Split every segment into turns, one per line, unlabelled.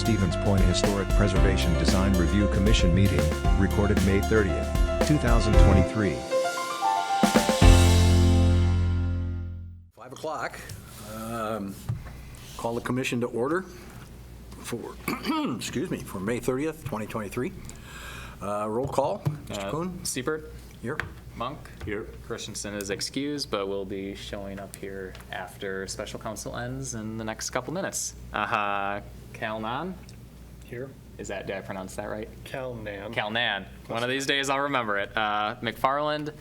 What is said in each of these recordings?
Stevens Point Historic Preservation Design Review Commission meeting, recorded May 30th, 2023.
5 o'clock. Call the commission to order for, excuse me, for May 30th, 2023. Roll call. Mr. Kuhn?
Siebert?
Here.
Monk? Here. Christensen is excused, but will be showing up here after special council ends in the next couple minutes. Calnan?
Here.
Did I pronounce that right?
Calnan.
Calnan. One of these days I'll remember it. McFarland?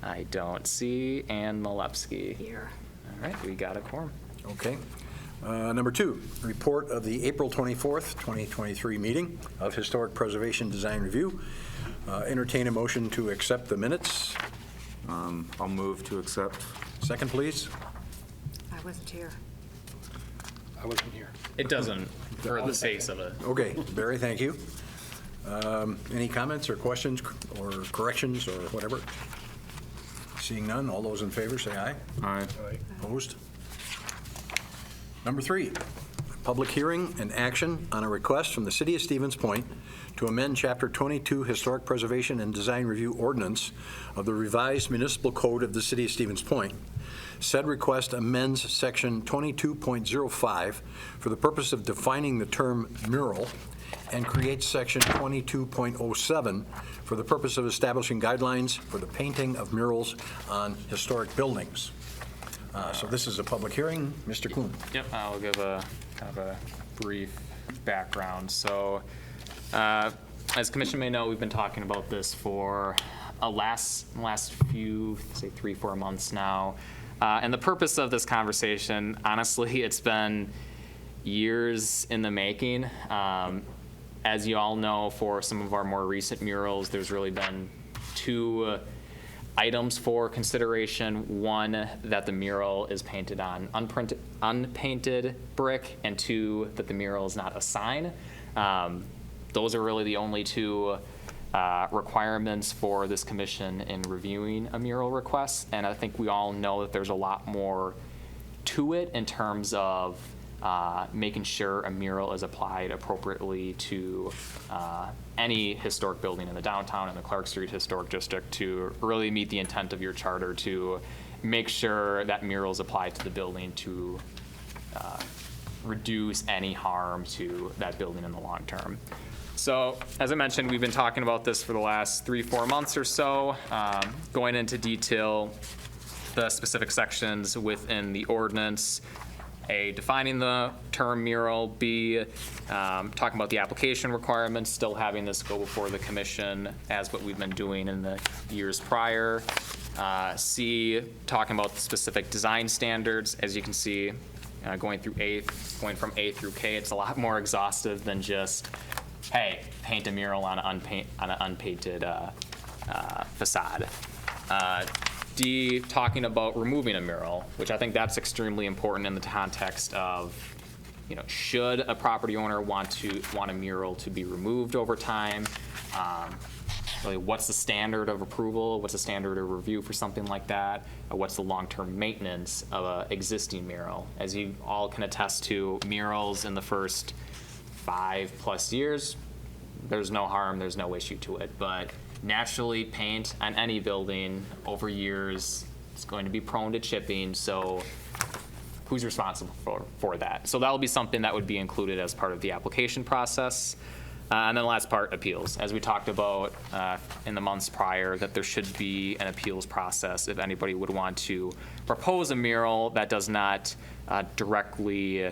I don't see. And Malepsky?
Here.
All right, we got a quorum.
Okay. Number 2, report of the April 24th, 2023 meeting of Historic Preservation Design Review. Entertain a motion to accept the minutes.
I'll move to accept.
Second, please.
I wasn't here.
I wasn't here.
It doesn't hurt the face of it.
Okay, Barry, thank you. Any comments or questions or corrections or whatever? Seeing none, all those in favor say aye.
Aye.
Opposed? Number 3, public hearing and action on a request from the City of Stevens Point to amend Chapter 22 Historic Preservation and Design Review Ordinance of the revised Municipal Code of the City of Stevens Point. Said request amends Section 22.05 for the purpose of defining the term mural and creates Section 22.07 for the purpose of establishing guidelines for the painting of murals on historic buildings. So this is a public hearing. Mr. Kuhn.
Yep, I'll give a kind of a brief background. So, as Commission may know, we've been talking about this for last few, say 3-4 months now. And the purpose of this conversation, honestly, it's been years in the making. As you all know, for some of our more recent murals, there's really been 2 items for consideration. One, that the mural is painted on unpainted brick, and 2, that the mural is not a sign. Those are really the only 2 requirements for this commission in reviewing a mural request, and I think we all know that there's a lot more to it in terms of making sure a mural is applied appropriately to any historic building in the downtown and the Clark Street Historic District to really meet the intent of your charter to make sure that murals apply to the building to reduce any harm to that building in the long term. So, as I mentioned, we've been talking about this for the last 3-4 months or so, going into detail the specific sections within the ordinance. A, defining the term mural. B, talking about the application requirements, still having this go before the commission as what we've been doing in the years prior. C, talking about the specific design standards. As you can see, going from A through K, it's a lot more exhaustive than just, hey, paint a mural on an unpainted facade. D, talking about removing a mural, which I think that's extremely important in the context of, should a property owner want a mural to be removed over time? Really, what's the standard of approval? What's the standard of review for something like that? What's the long-term maintenance of an existing mural? As you all can attest to, murals in the first 5+ years, there's no harm, there's no issue to it. But naturally, paint on any building over years is going to be prone to chipping, so who's responsible for that? So that'll be something that would be included as part of the application process. And then the last part, appeals. As we talked about in the months prior, that there should be an appeals process if anybody would want to propose a mural that does not directly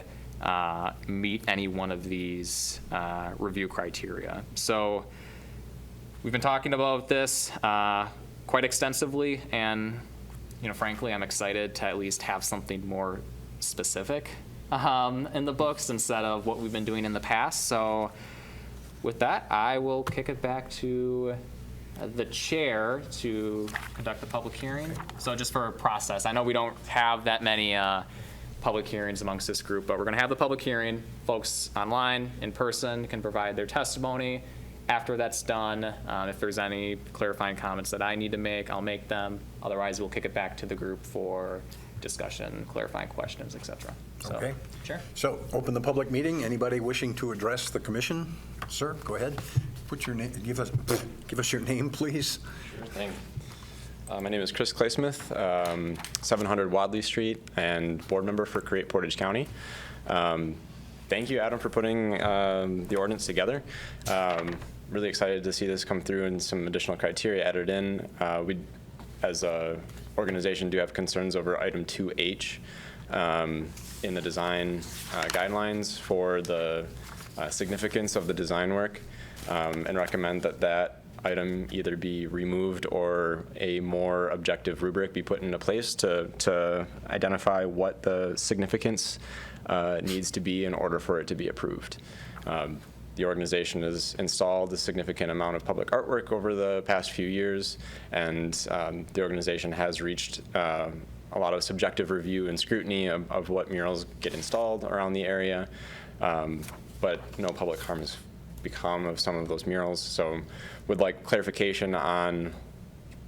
meet any one of these review criteria. So we've been talking about this quite extensively, and frankly, I'm excited to at least have something more specific in the books instead of what we've been doing in the past. So with that, I will kick it back to the chair to conduct the public hearing. So just for a process, I know we don't have that many public hearings amongst this group, but we're going to have the public hearing. Folks online, in person, can provide their testimony. After that's done, if there's any clarifying comments that I need to make, I'll make them. Otherwise, we'll kick it back to the group for discussion, clarifying questions, etc. So,
Okay.
Sure.
So, open the public meeting. Anybody wishing to address the commission? Sir, go ahead. Put your name, give us your name, please.
Sure thing. My name is Chris Claysmith, 700 Wadley Street, and board member for Create Portage County. Thank you, Adam, for putting the ordinance together. Really excited to see this come through and some additional criteria added in. We, as a organization, do have concerns over item 2H in the design guidelines for the significance of the design work, and recommend that that item either be removed or a more objective rubric be put into place to identify what the significance needs to be in order for it to be approved. The organization has installed a significant amount of public artwork over the past few years, and the organization has reached a lot of subjective review and scrutiny of what murals get installed around the area, but no public harm has become of some of those murals. So would like clarification on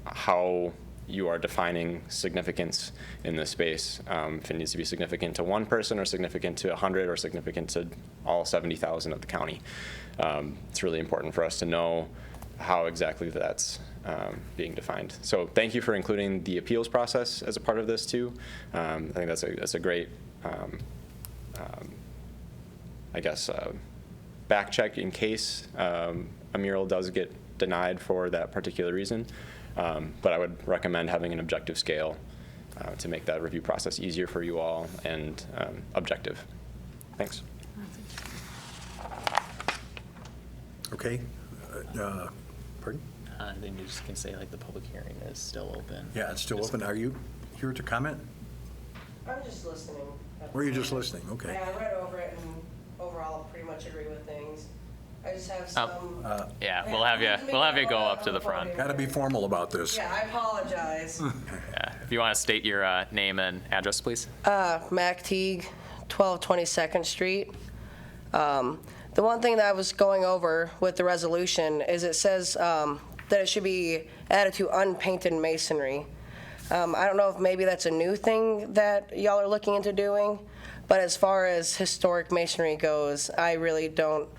how you are defining significance in this space. If it needs to be significant to one person or significant to 100 or significant to all 70,000 of the county. It's really important for us to know how exactly that's being defined. So thank you for including the appeals process as a part of this too. I think that's a great, I guess, back check in case a mural does get denied for that particular reason. But I would recommend having an objective scale to make that review process easier for you all and objective. Thanks.
Okay. Pardon?
Then you just can say like the public hearing is still open.
Yeah, it's still open. Are you here to comment?
I'm just listening.
Or are you just listening? Okay.
Yeah, I read over it and overall pretty much agree with things. I just have some.
Yeah, we'll have you go up to the front.
Got to be formal about this.
Yeah, I apologize.
Yeah. If you want to state your name and address, please.
Mac Teague, 1222nd Street. The one thing that I was going over with the resolution is it says that it should be added to unpainted masonry. I don't know if maybe that's a new thing that y'all are looking into doing, but as far as historic masonry goes, I really don't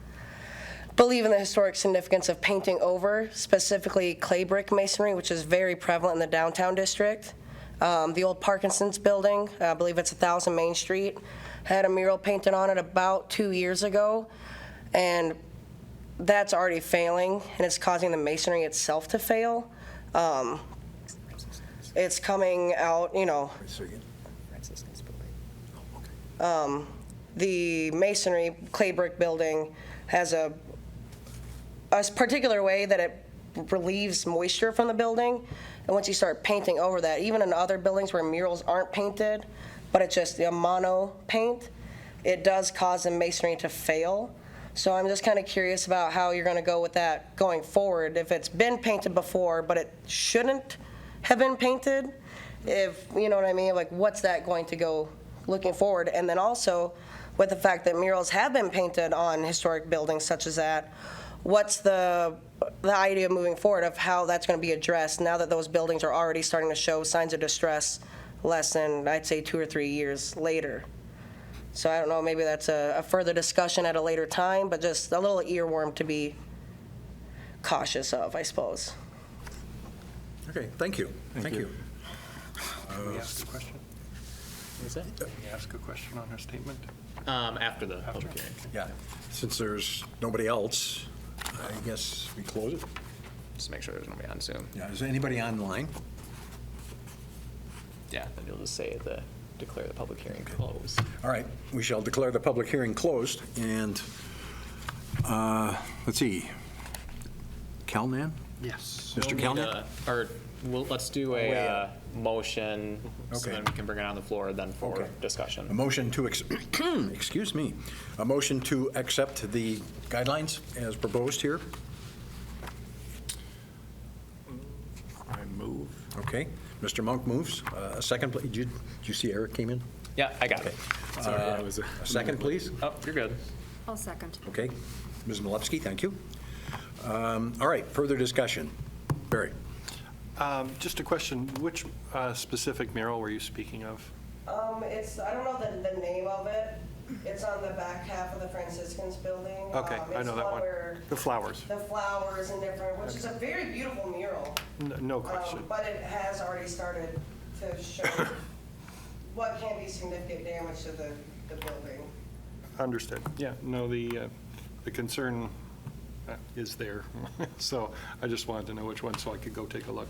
believe in the historic significance of painting over, specifically clay brick masonry, which is very prevalent in the downtown district. The old Parkinson's building, I believe it's 1000 Main Street, had a mural painted on it about 2 years ago, and that's already failing, and it's causing the masonry itself to fail. It's coming out, the masonry clay brick building has a particular way that it relieves moisture from the building, and once you start painting over that, even in other buildings where murals aren't painted, but it's just a mono paint, it does cause the masonry to fail. So I'm just kind of curious about how you're going to go with that going forward. If it's been painted before, but it shouldn't have been painted, if you know what I mean, like what's that going to go looking forward? And then also with the fact that murals have been painted on historic buildings such as that, what's the idea moving forward of how that's going to be addressed now that those buildings are already starting to show signs of distress less than, I'd say, 2 or 3 years later? So I don't know, maybe that's a further discussion at a later time, but just a little earworm to be cautious of, I suppose.
Okay, thank you. Thank you.
Can we ask a question?
Is it?
Can we ask a question on her statement?
After the public hearing.
Yeah, since there's nobody else, I guess we close it.
Just make sure there's nobody on Zoom.
Yeah, is anybody online?
Yeah, then you'll just say declare the public hearing closed.
All right, we shall declare the public hearing closed, and let's see, Calnan?
Yes.
Mr.
We'll need
Calnan?
let's do a motion, so
Okay.
then we can bring it on the floor then for
Okay. A
discussion.
motion to, excuse me, a motion to accept the guidelines as proposed here.
I move.
Okay, Mr. Monk moves. A second, please. Did you see Eric came in?
Yeah, I got it.
A second, please.
Oh, you're good.
I'll second.
Okay, Ms. Malevsky, thank you. All right, further discussion. Barry?
Just a question, which specific mural were you speaking of?
I don't know the name of it. It's on the back half of the Franciscans building.
Okay, I know that one.
Where
The flowers,
the flowers and different, which is a very beautiful mural.
no question.
But it has already started to show what can be significant damage to the building.
Understood. Yeah, no, the concern is there. So I just wanted to know which one so I could go take a look.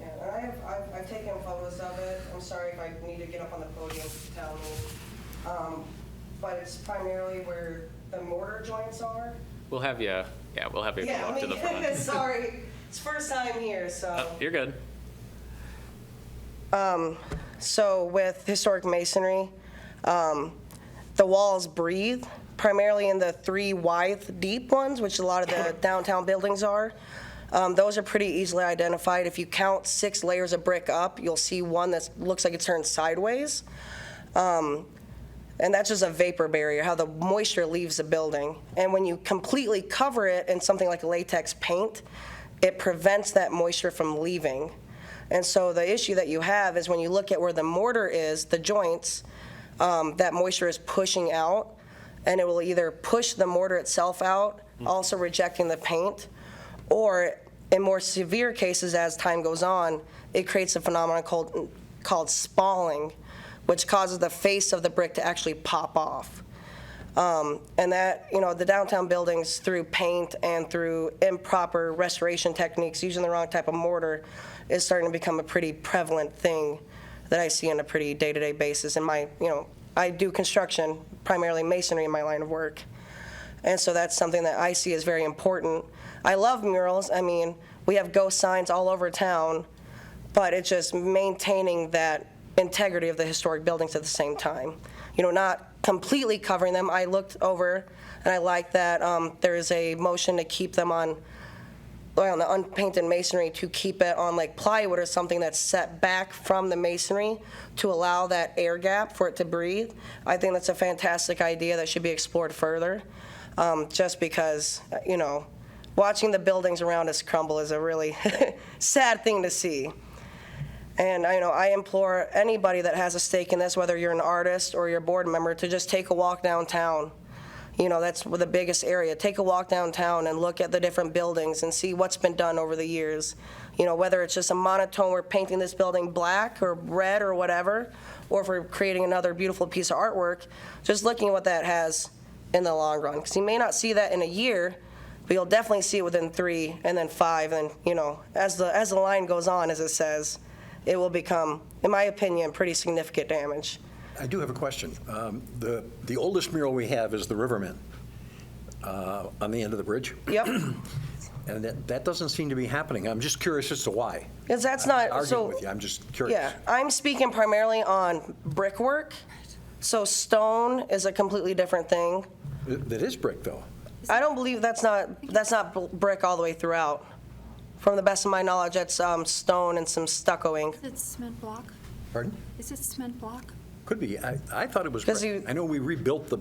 Yeah, and I've taken photos of it. I'm sorry if I need to get up on the podium to tell me. But it's primarily where the mortar joints are.
We'll have you, we'll have you
Yeah,
go
I
up to the
mean,
front.
sorry. It's first time here, so.
Oh, you're good.
So with historic masonry, the walls breathe, primarily in the 3 wide deep ones, which a lot of the downtown buildings are. Those are pretty easily identified. If you count 6 layers of brick up, you'll see one that looks like it's turned sideways. And that's just a vapor barrier, how the moisture leaves the building. And when you completely cover it in something like latex paint, it prevents that moisture from leaving. And so the issue that you have is when you look at where the mortar is, the joints, that moisture is pushing out, and it will either push the mortar itself out, also rejecting the paint, or in more severe cases as time goes on, it creates a phenomenon called spalling, which causes the face of the brick to actually pop off. And that, the downtown buildings, through paint and through improper restoration techniques, using the wrong type of mortar, is starting to become a pretty prevalent thing that I see on a pretty day-to-day basis. And I do construction, primarily masonry in my line of work. And so that's something that I see as very important. I love murals. I mean, we have ghost signs all over town, but it's just maintaining that integrity of the historic buildings at the same time. Not completely covering them. I looked over, and I like that there is a motion to keep them on the unpainted masonry, to keep it on like plywood or something that's set back from the masonry to allow that air gap for it to breathe. I think that's a fantastic idea that should be explored further, just because, watching the buildings around us crumble is a really sad thing to see. And I implore anybody that has a stake in this, whether you're an artist or you're a board member, to just take a walk downtown. That's the biggest area. Take a walk downtown and look at the different buildings and see what's been done over the years. Whether it's just a monotone, we're painting this building black or red or whatever, or if we're creating another beautiful piece of artwork, just looking at what that has in the long run. Because you may not see that in a year, but you'll definitely see it within 3 and then 5. And, as the line goes on, as it says, it will become, in my opinion, pretty significant damage.
I do have a question. The oldest mural we have is the Rivermen on the end of the bridge.
Yep.
And that doesn't seem to be happening. I'm just curious as to why.
Because that's
I'm
not,
arguing
so,
with you. I'm just curious.
yeah, I'm speaking primarily on brickwork. So stone is a completely different thing.
That is brick, though.
I don't believe that's not brick all the way throughout. From the best of my knowledge, that's stone and some stuccoing.
Is it cement block?
Pardon?
Is it cement block?
Could be. I thought it was
'Cause
brick. I know we rebuilt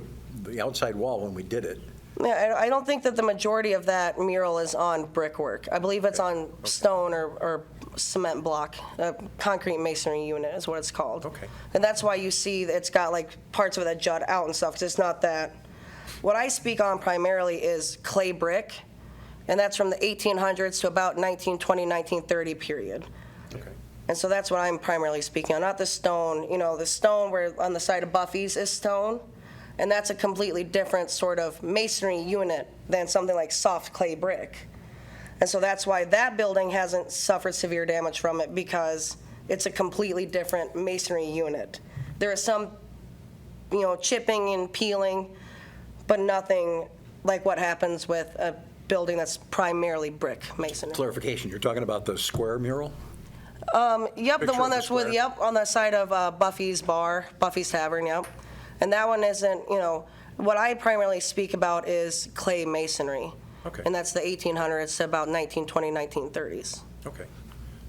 the outside wall when we did it.
Yeah, I don't think that the majority of that mural is on brickwork. I believe it's on stone or cement block, concrete masonry unit is what it's called.
Okay.
And that's why you see that it's got like parts of it that jut out and stuff, because it's not that. What I speak on primarily is clay brick, and that's from the 1800s to about 1920, 1930 period.
Okay.
And so that's what I'm primarily speaking on, not the stone. The stone where on the side of Buffy's is stone, and that's a completely different sort of masonry unit than something like soft clay brick. And so that's why that building hasn't suffered severe damage from it, because it's a completely different masonry unit. There is some, chipping and peeling, but nothing like what happens with a building that's primarily brick masonry.
Clarification, you're talking about the square mural?
Yep,
Picture
the
of
one
the
that's with,
square.
yep, on the side of Buffy's bar, Buffy's Tavern, yep. And that one isn't, what I primarily speak about is clay masonry.
Okay.
And that's the 1800s to about 1920, 1930s.
Okay.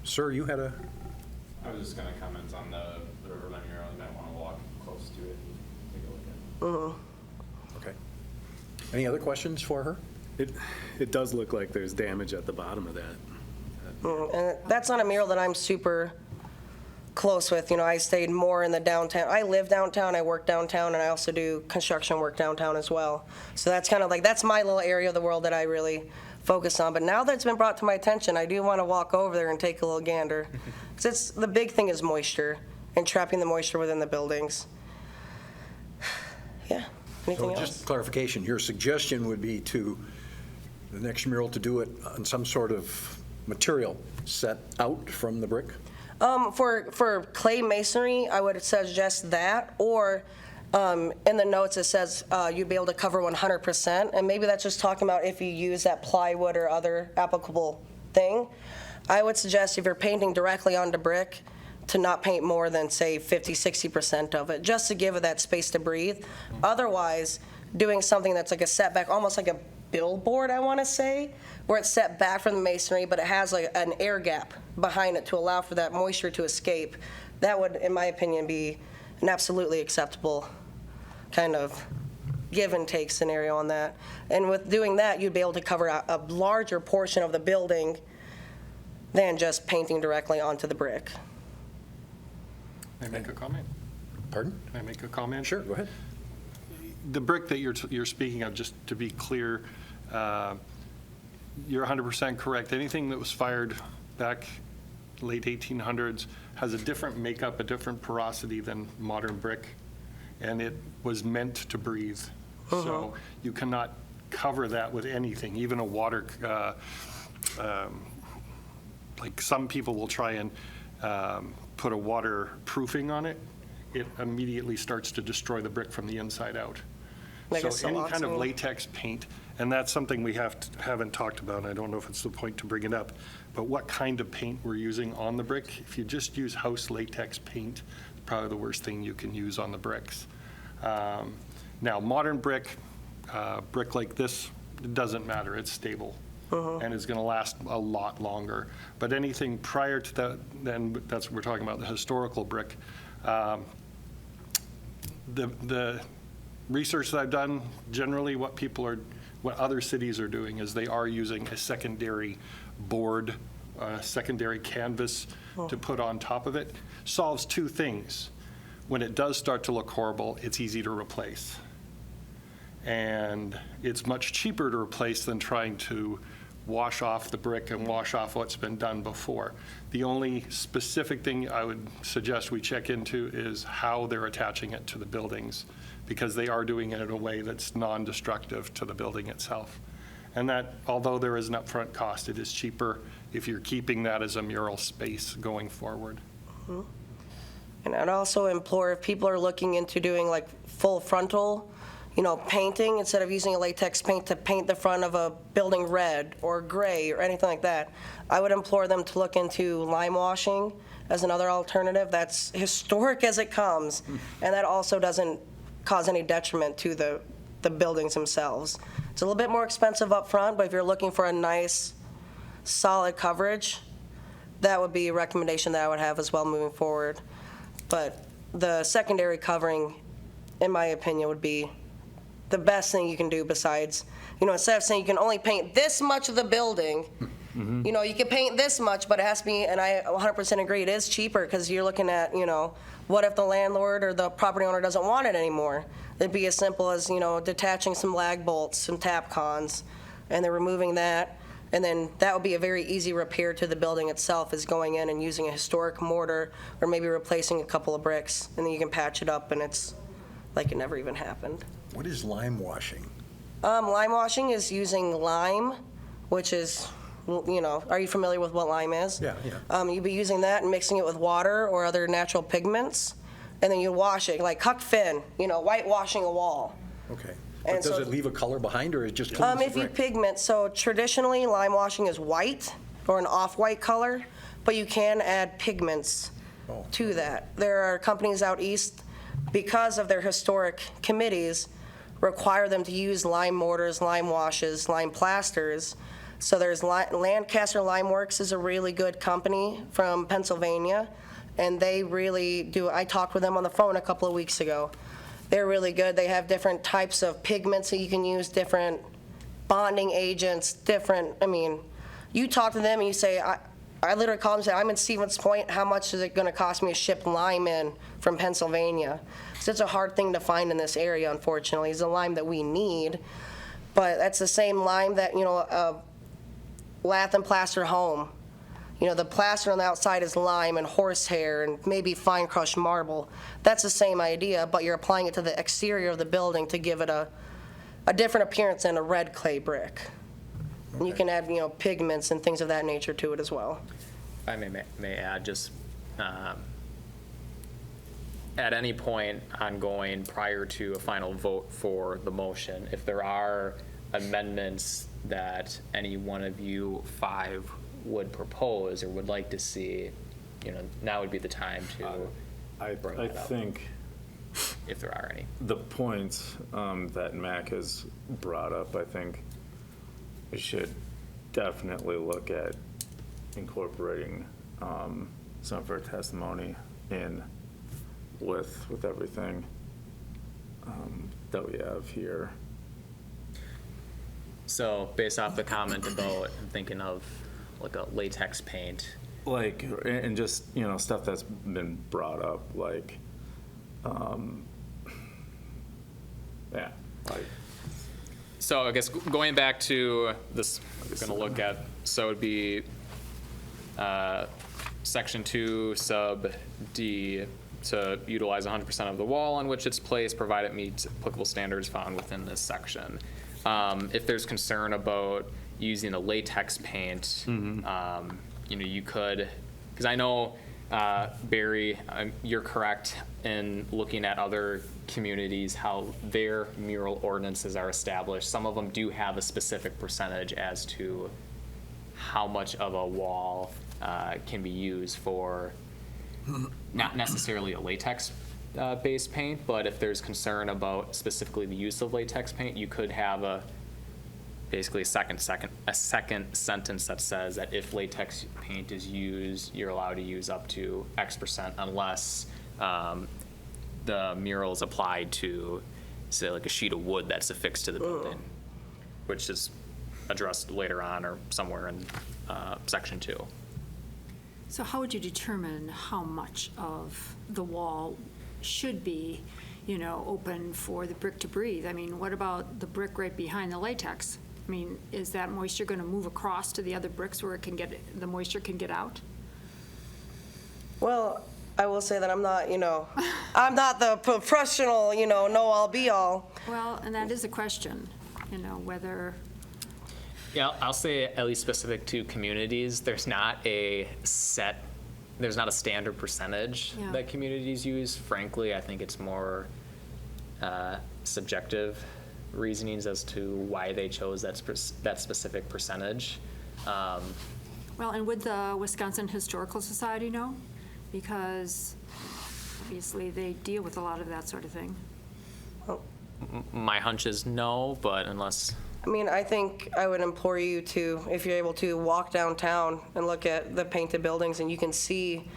Sir, you had a...
I was just going to comment on the Rivermen mural. You might want to walk close to it and take a look at it.
Okay. Any other questions for her?
It does look like there's damage at the bottom of that.
And that's not a mural that I'm super close with. I stayed more in the downtown. I live downtown, I work downtown, and I also do construction work downtown as well. So that's kind of like, that's my little area of the world that I really focus on. But now that it's been brought to my attention, I do want to walk over there and take a little gander. 'Cause the big thing is moisture and trapping the moisture within the buildings. Yeah, anything
So
else?
just clarification, your suggestion would be to, the next mural, to do it on some sort of material set out from the brick?
For clay masonry, I would suggest that, or in the notes it says you'd be able to cover 100%, and maybe that's just talking about if you use that plywood or other applicable thing. I would suggest if you're painting directly onto brick, to not paint more than, say, 50-60% of it, just to give it that space to breathe. Otherwise, doing something that's like a setback, almost like a billboard, I want to say, where it's set back from the masonry, but it has like an air gap behind it to allow for that moisture to escape. That would, in my opinion, be an absolutely acceptable kind of give and take scenario on that. And with doing that, you'd be able to cover a larger portion of the building than just painting directly onto the brick.
May I make a comment?
Pardon?
Can I make a comment?
Sure, go ahead.
The brick that you're speaking of, just to be clear, you're 100% correct. Anything that was fired back late 1800s has a different makeup, a different porosity than modern brick, and it was meant to breathe. So you cannot cover that with anything, even a water, like some people will try and put a waterproofing on it. It immediately starts to destroy the brick from the inside out.
Like a
So any kind of
siloxane?
latex paint, and that's something we haven't talked about, and I don't know if it's the point to bring it up, but what kind of paint we're using on the brick. If you just use house latex paint, it's probably the worst thing you can use on the bricks. Now, modern brick like this, it doesn't matter, it's stable. And it's going to last a lot longer. But anything prior to that, then that's what we're talking about, the historical brick. The research that I've done, generally what other cities are doing is they are using a secondary board, secondary canvas to put on top of it. Solves two things. When it does start to look horrible, it's easy to replace. And it's much cheaper to replace than trying to wash off the brick and wash off what's been done before. The only specific thing I would suggest we check into is how they're attaching it to the buildings, because they are doing it in a way that's non-destructive to the building itself. And that, although there is an upfront cost, it is cheaper if you're keeping that as a mural space going forward.
And I'd also implore, if people are looking into doing like full frontal, painting, instead of using a latex paint to paint the front of a building red or gray or anything like that, I would implore them to look into lime washing as another alternative. That's historic as it comes, and that also doesn't cause any detriment to the buildings themselves. It's a little bit more expensive up front, but if you're looking for a nice, solid coverage, that would be a recommendation that I would have as well moving forward. But the secondary covering, in my opinion, would be the best thing you can do besides, instead of saying you can only paint this much of the building, you can paint this much, but it has to be, and I 100% agree, it is cheaper because you're looking at, what if the landlord or the property owner doesn't want it anymore? It'd be as simple as, detaching some lag bolts, some tap cons, and then removing that. And then that would be a very easy repair to the building itself, is going in and using a historic mortar or maybe replacing a couple of bricks, and then you can patch it up and it's like it never even happened.
What is lime washing?
Lime washing is using lime, which is, are you familiar with what lime is?
Yeah.
You'd be using that and mixing it with water or other natural pigments, and then you wash it, like Huck Finn, whitewashing a wall.
Okay.
And
But does
so-
it leave a color behind, or it just cleans the
If you
brick?
pigment, so traditionally lime washing is white or an off-white color, but you can add pigments
Oh.
to that. There are companies out east, because of their historic committees, require them to use lime mortars, lime washes, lime plasters. So there's Lancaster Lime Works is a really good company from Pennsylvania, and they really do. I talked with them on the phone a couple of weeks ago. They're really good. They have different types of pigments that you can use, different bonding agents, you talk to them and you say, I literally called him and said, I'm in Stevens Point, how much is it gonna cost me to ship lime in from Pennsylvania? So it's a hard thing to find in this area, unfortunately. It's a lime that we need, but that's the same lime that, lath and plaster home. The plaster on the outside is lime and horsehair and maybe fine crushed marble. That's the same idea, but you're applying it to the exterior of the building to give it a different appearance than a red clay brick. And you can add, pigments and things of that nature to it as well.
If I may add, just at any point ongoing prior to a final vote for the motion, if there are amendments that any one of you 5 would propose or would like to see, now would be the time to bring
I
that up,
think
if there are any.
the points that Mac has brought up, I think we should definitely look at incorporating some of her testimony in with everything that we have here.
So based off the comment about, I'm thinking of like a latex paint.
Like, and just, stuff that's been brought up, like, yeah, like,
So I guess going back to this, I'm going to look at, so it would be section 2 sub D, to utilize 100% of the wall on which it's placed, provided it meets applicable standards found within this section. If there's concern about using a latex paint, you could, because I know, Barry, you're correct in looking at other communities, how their mural ordinances are established. Some of them do have a specific percentage as to how much of a wall can be used for not necessarily a latex based paint, but if there's concern about specifically the use of latex paint, you could have basically a second sentence that says that if latex paint is used, you're allowed to use up to X% unless the mural is applied to, say, like a sheet of wood that's affixed to the building, which is addressed later on or somewhere in section 2.
So how would you determine how much of the wall should be, open for the brick to breathe? I mean, what about the brick right behind the latex? I mean, is that moisture going to move across to the other bricks where the moisture can get out?
Well, I will say that I'm not, I'm not the professional, know-all, be-all.
Well, and that is a question, whether,
Yeah, I'll say at least specific to communities, there's not a standard percentage
Yeah.
that communities use. Frankly, I think it's more subjective reasonings as to why they chose that specific percentage.
well, and would the Wisconsin Historical Society know? Because obviously they deal with a lot of that sort of thing.
My hunch is no, but unless,
I mean, I think I would implore you to, if you're able to, walk downtown and look at the painted buildings, and you can see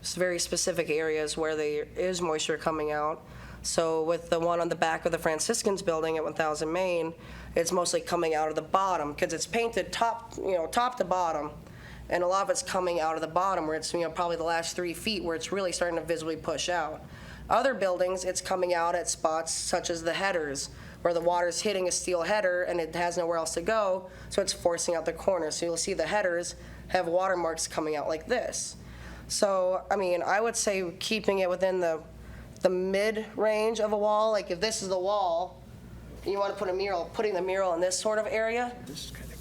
very specific areas where there is moisture coming out. So with the one on the back of the Franciscans building at 1000 Main, it's mostly coming out of the bottom because it's painted top to bottom, and a lot of it's coming out of the bottom where it's probably the last 3 feet where it's really starting to visibly push out. Other buildings, it's coming out at spots such as the headers, where the water's hitting a steel header and it has nowhere else to go, so it's forcing out the corners. So you'll see the headers have watermarks coming out like this. So, I mean, I would say keeping it within the mid-range of a wall, like if this is the wall, and you want to put a mural, putting the mural in this sort of area,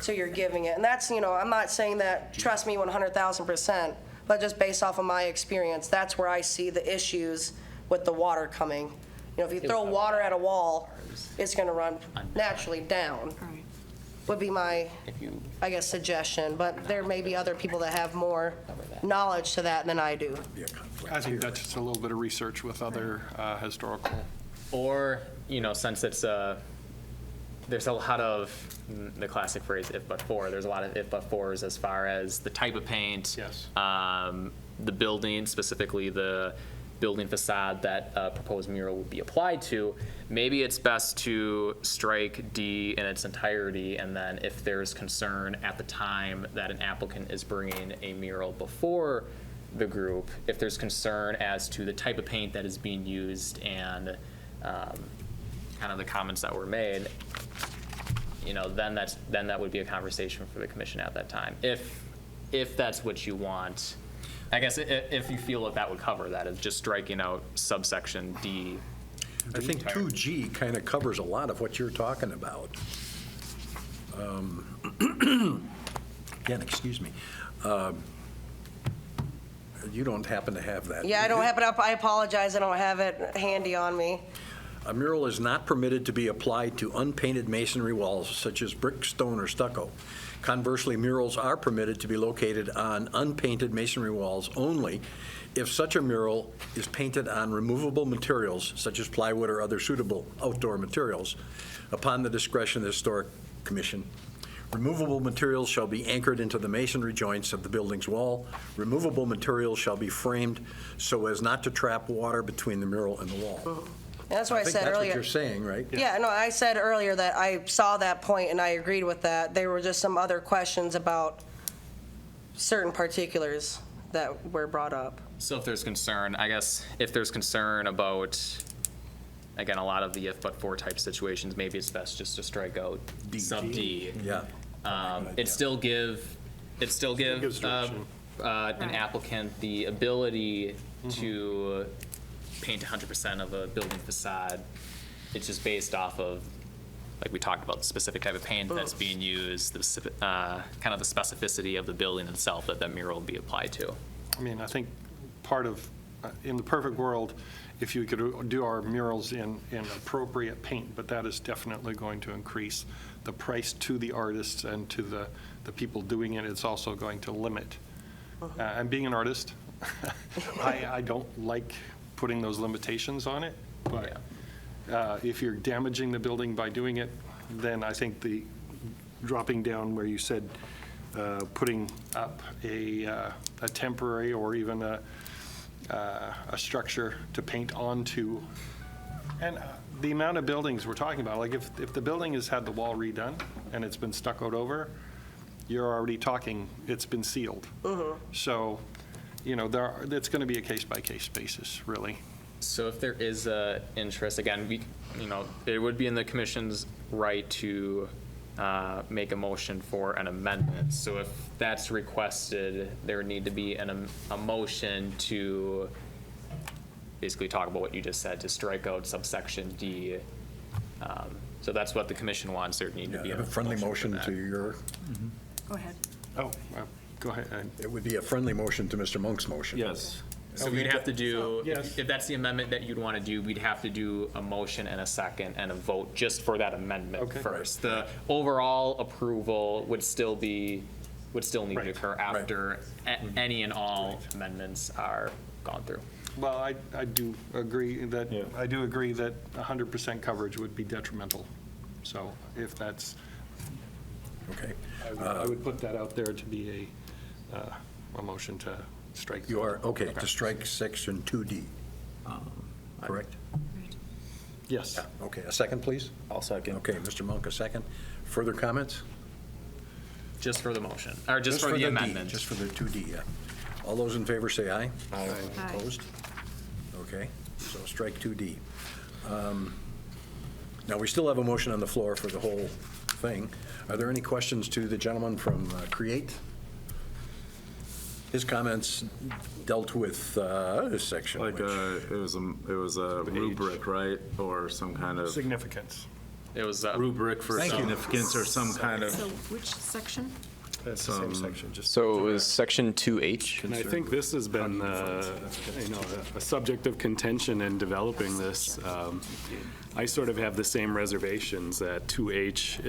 so you're giving it. And that's, I'm not saying that, trust me 100,000%, but just based off of my experience, that's where I see the issues with the water coming. If you throw water at a wall, it's going to run naturally down,
Right.
would be my, I guess, suggestion. But there may be other people that have more knowledge to that than I do.
I think that's just a little bit of research with other historical.
or, since it's there's a lot of the classic phrase if but for, there's a lot of if but fors as far as the type of paint,
Yes.
the building, specifically the building facade that a proposed mural would be applied to, maybe it's best to strike D in its entirety, and then if there's concern at the time that an applicant is bringing a mural before the group, if there's concern as to the type of paint that is being used and kind of the comments that were made, you know, then that would be a conversation for the commission at that time. If that's what you want, I guess if you feel that would cover that, is just striking out subsection D.
I think 2G kind of covers a lot of what you're talking about. Again, excuse me. You don't happen to have that.
Yeah, I don't have it up. I apologize. I don't have it handy on me.
A mural is not permitted to be applied to unpainted masonry walls such as brick, stone, or stucco. Conversely, murals are permitted to be located on unpainted masonry walls only if such a mural is painted on removable materials such as plywood or other suitable outdoor materials upon the discretion of the Historic Commission. Removable materials shall be anchored into the masonry joints of the building's wall. Removable materials shall be framed so as not to trap water between the mural and the wall.
And that's what I said
think that's what
earlier.
you're saying, right?
Yeah, no, I said earlier that I saw that point and I agreed with that. There were just some other questions about certain particulars that were brought up.
So if there's concern, I guess, if there's concern about, again, a lot of the if but for type situations, maybe it's best just to strike out sub D.
Yeah.
It still gives
direction.
an applicant the ability to paint 100% of a building facade. It's just based off of, like we talked about, the specific type of paint that's being used, the specific, kind of the specificity of the building itself that mural will be applied to.
I mean, I think part of, in the perfect world, if you could do our murals in appropriate paint, but that is definitely going to increase the price to the artists and to the people doing it. It's also going to limit. And being an artist, I don't like putting those limitations on it, but if you're damaging the building by doing it, then I think the dropping down where you said putting up a temporary or even a structure to paint onto, and the amount of buildings we're talking about, like if the building has had the wall redone and it's been stuccoed over, you're already talking, it's been sealed. So, you know, it's going to be a case-by-case basis, really.
So if there is a interest, again, it would be in the commission's right to make a motion for an amendment. So if that's requested, there would need to be a motion to basically talk about what you just said, to strike out subsection D. So that's what the commission wants. There would need to be
A friendly motion to your,
Go ahead.
Oh, go ahead.
it would be a friendly motion to Mr. Monk's motion.
Yes.
So we'd have to do,
Yes.
if that's the amendment that you'd want to do, we'd have to do a motion and a second and a vote just for that amendment
Okay.
first. The overall approval would still need to
Right.
occur after any and all amendments are gone through.
Well, I do agree that,
Yeah.
I do agree that 100% coverage would be detrimental. So if that's,
Okay.
I would put that out there to be a motion to strike.
You are, okay, to strike section 2D. Correct?
Yes.
Okay, a second, please?
I'll second.
Okay, Mr. Monk, a second. Further comments?
Just for the motion, or just for the
D,
amendment.
Just for the 2D, yeah. All those in favor say aye.
Aye.
Opposed? Okay, so strike 2D. Now, we still have a motion on the floor for the whole thing. Are there any questions to the gentleman from Create? His comments dealt with this section.
Like
which-
it was a rubric, right? Or some kind of
Significance.
It was,
rubric for
Thank you.
significance or some kind of.
So which section?
That's the same section, just.
So it was section 2H.
And I think this has been, a subject of contention in developing this. I sort of have the same reservations that 2H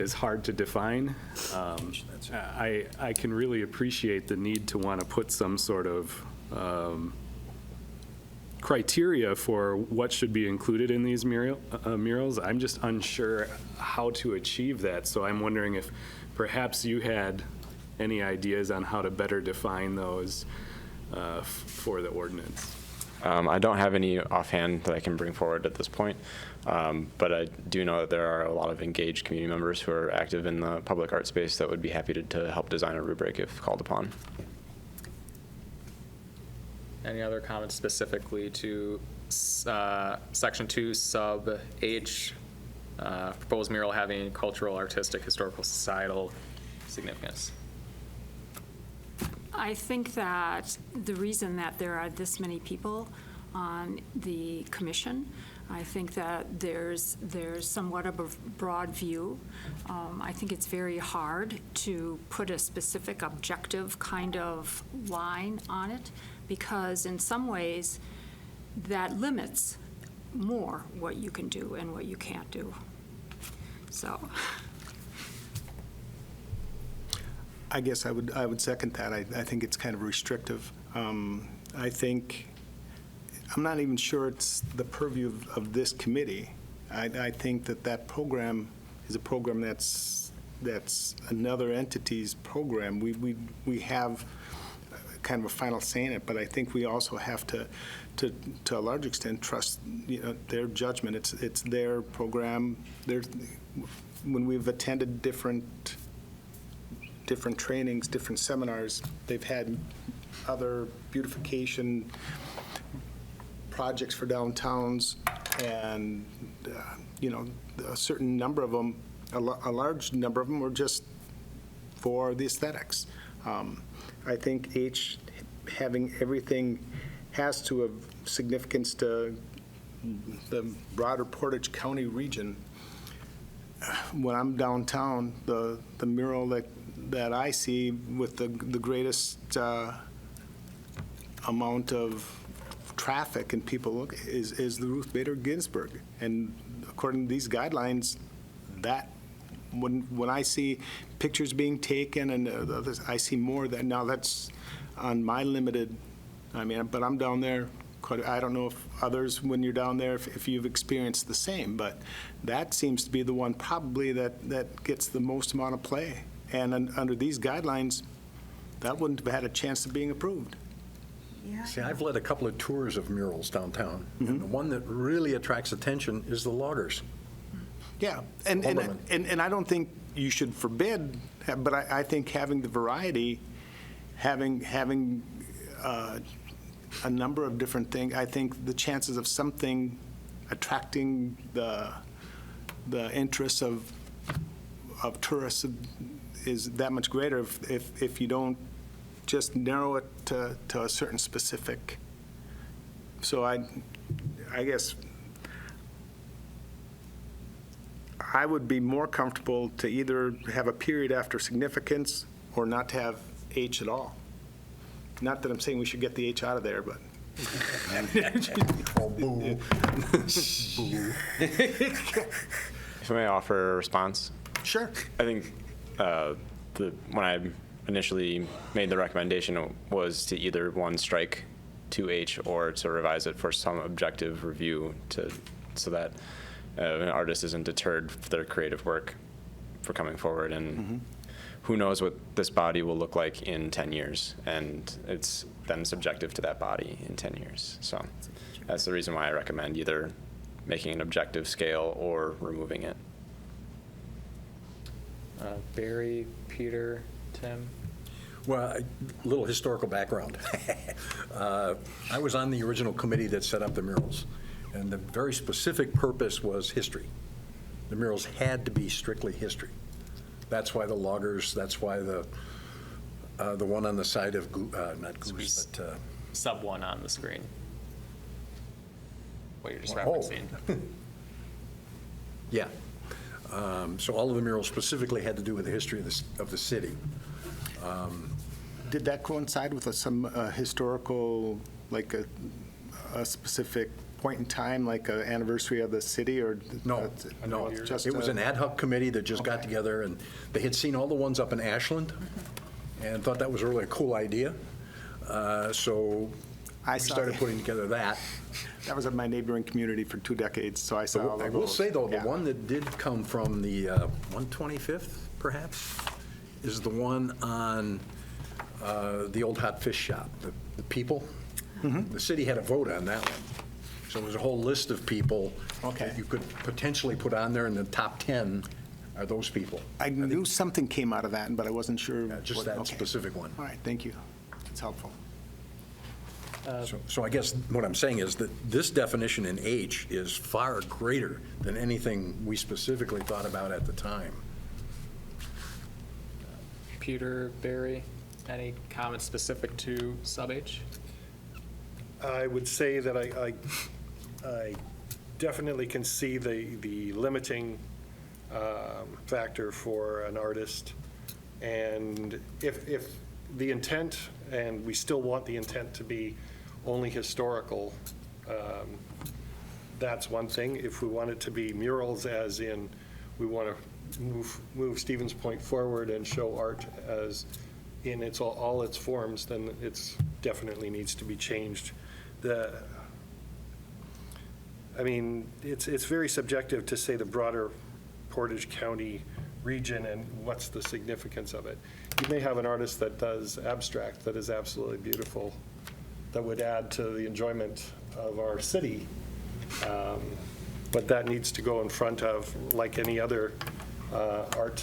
is hard to define. I can really appreciate the need to want to put some sort of criteria for what should be included in these murals. I'm just unsure how to achieve that. So I'm wondering if perhaps you had any ideas on how to better define those for the ordinance.
I don't have any offhand that I can bring forward at this point, but I do know that there are a lot of engaged community members who are active in the public art space that would be happy to help design a rubric if called upon.
Any other comments specifically to Section 2, Sub H, proposed mural having cultural, artistic, historical, societal significance?
I think that the reason that there are this many people on the commission, I think that there's somewhat of a broad view. I think it's very hard to put a specific objective kind of line on it, because in some ways that limits more what you can do and what you can't do. So.
I guess I would second that. I think it's kind of restrictive. I think, I'm not even sure it's the purview of this committee. I think that program is a program that's another entity's program. We have kind of a final say in it, but I think we also have to a large extent, trust their judgment. It's their program. When we've attended different trainings, different seminars, they've had other beautification projects for downtowns, and a certain number of them, a large number of them were just for the aesthetics. I think H, having everything, has to have significance to the broader Portage County region. When I'm downtown, the mural that I see with the greatest amount of traffic and people look is the Ruth Bader Ginsburg. And according to these guidelines, that when I see pictures being taken and others, I see more that now that's on my limited. But I'm down there. I don't know if others, when you're down there, if you've experienced the same, but that seems to be the one probably that gets the most amount of play. And under these guidelines, that wouldn't have had a chance of being approved.
See, I've led a couple of tours of murals downtown, and the one that really attracts attention is the loggers.
Yeah, and I don't think you should forbid, but I think having the variety, having a number of different things, I think the chances of something attracting the interests of tourists is that much greater if you don't just narrow it to a certain specific. So I guess I would be more comfortable to either have a period after significance or not to have H at all. Not that I'm saying we should get the H out of there, but.
Oh, boo. Boo.
If I may offer a response?
Sure.
I think when I initially made the recommendation was to either, one, strike 2H or to revise it for some objective review so that an artist isn't deterred for their creative work for coming forward. And who knows what this body will look like in 10 years, and it's then subjective to that body in 10 years. So that's the reason why I recommend either making an objective scale or removing it.
Barry, Peter, Tim?
Well, a little historical background. I was on the original committee that set up the murals, and the very specific purpose was history. The murals had to be strictly history. That's why the loggers, that's why the one on the side of, not Goose, but...
Sub 1 on the screen. What you're just
Oh.
referencing.
Yeah. So all of the murals specifically had to do with the history of the city.
Did that coincide with some historical, like a specific point in time, like an anniversary of the city, or?
No.
Just
It was an ad hoc committee that just got together, and they had seen all the ones up in Ashland and thought that was really a cool idea. So we started putting together that.
That was in my neighboring community for 2 decades, so I saw all of those.
I will say, though, the
Yeah.
one that did come from the 125th, perhaps, is the one on the old hot fish shop, the people. The city had a vote on that one. So there's a whole list of people
Okay.
that you could potentially put on there, and the top 10 are those people.
I knew something came out of that, but I wasn't sure.
Just
what-
that
okay.
specific one.
All right, thank you. It's helpful.
So I guess what I'm saying is that this definition in H is far greater than anything we specifically thought about at the time.
Peter, Barry, any comments specific to sub H?
I would say that I definitely can see the limiting factor for an artist. And if the intent, and we still want the intent to be only historical, that's one thing. If we want it to be murals, as in we want to move Stevens Point forward and show art as in all its forms, then it's definitely needs to be changed. I mean, it's very subjective to say the broader Portage County region and what's the significance of it. You may have an artist that does abstract that is absolutely beautiful, that would add to the enjoyment of our city. But that needs to go in front of, like any other art,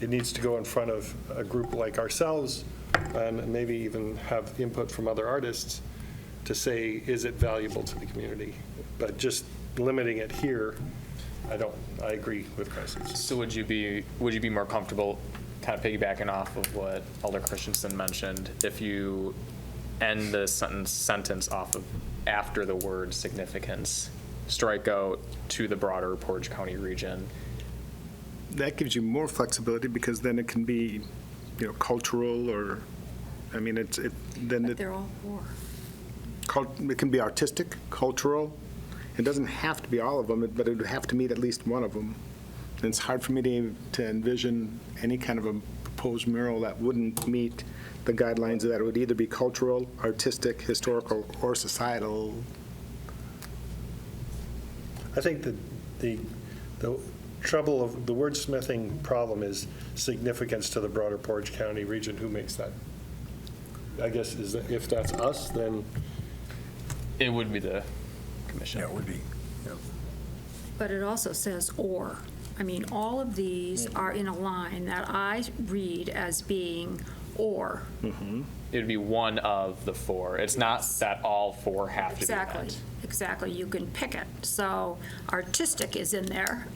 it needs to go in front of a group like ourselves, and maybe even have input from other artists to say, is it valuable to the community? But just limiting it here, I agree with Chris.
So would you be more comfortable kind of piggybacking off of what Alder Christensen mentioned, if you end the sentence off of after the word significance, strike out to the broader Portage County region?
That gives you more flexibility because then it can be, cultural or, I mean,
But they're all four.
It can be artistic, cultural. It doesn't have to be all of them, but it would have to meet at least one of them. And it's hard for me to envision any kind of a proposed mural that wouldn't meet the guidelines that it would either be cultural, artistic, historical, or societal.
I think that the trouble of the wordsmithing problem is significance to the broader Portage County region. Who makes that? I guess if that's us, then
It would be the commission.
Yeah, it would be.
But it also says or. I mean, all of these are in a line that I read as being or.
It would be one of the four. It's not that all four have to be met.
Exactly. You can pick it. So artistic is in there.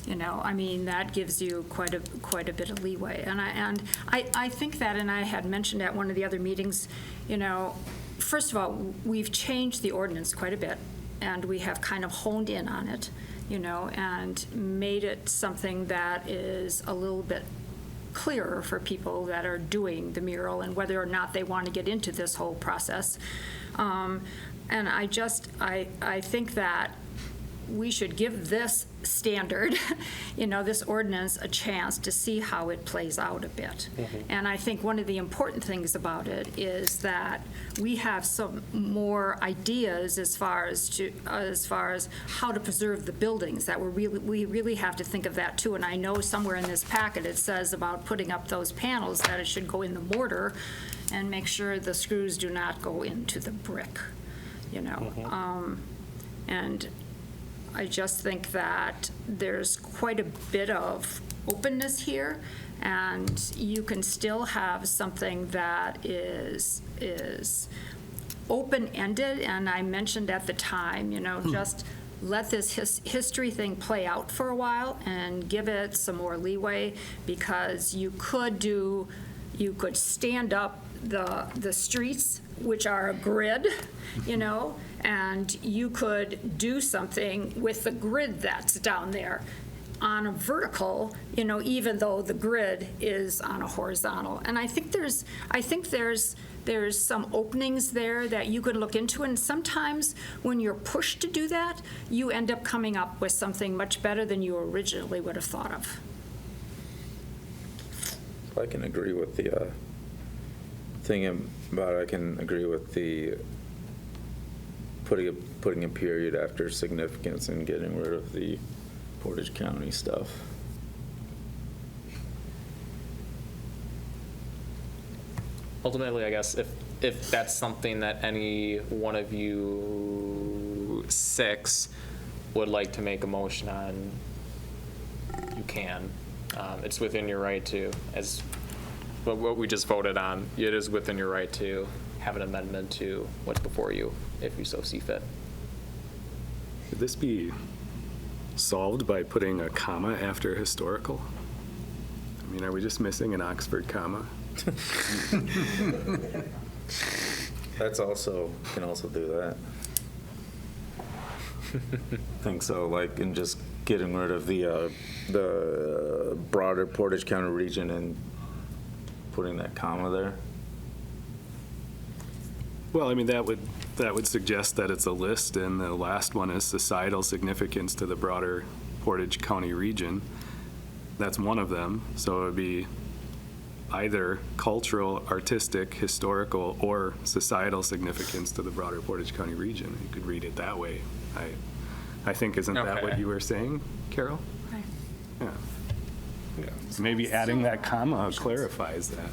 I mean, that gives you quite a bit of leeway. And I think that, and I had mentioned at one of the other meetings, first of all, we've changed the ordinance quite a bit, and we have kind of honed in on it, and made it something that is a little bit clearer for people that are doing the mural and whether or not they want to get into this whole process. And I think that we should give this standard, this ordinance, a chance to see how it plays out a bit. And I think one of the important things about it is that we have some more ideas as far as how to preserve the buildings, that we really have to think of that too. And I know somewhere in this packet it says about putting up those panels, that it should go in the mortar and make sure the screws do not go into the brick, and I just think that there's quite a bit of openness here, and you can still have something that is open-ended. And I mentioned at the time, just let this history thing play out for a while and give it some more leeway, because you could stand up the streets, which are a grid, and you could do something with the grid that's down there on a vertical, even though the grid is on a horizontal. And I think there's some openings there that you could look into, and sometimes when you're pushed to do that, you end up coming up with something much better than you originally would have thought of.
I can agree with the thing about, I can agree with the putting a period after significance and getting rid of the Portage County stuff.
Ultimately, I guess if that's something that any one of you 6 would like to make a motion on, you can. It's within your right to, as what we just voted on, it is within your right to have an amendment to what's before you, if you so see fit.
Could this be solved by putting a comma after historical? I mean, are we just missing an Oxford comma?
That's also, can also do that. Think so, like, and just getting rid of the broader Portage County region and putting that comma there.
Well, I mean, that would suggest that it's a list, and the last one is societal significance to the broader Portage County region. That's one of them, so it would be either cultural, artistic, historical, or societal significance to the broader Portage County region. You could read it that way. I think, isn't that what
Okay.
you were saying, Carol?
Right.
Yeah. Maybe adding that comma clarifies that.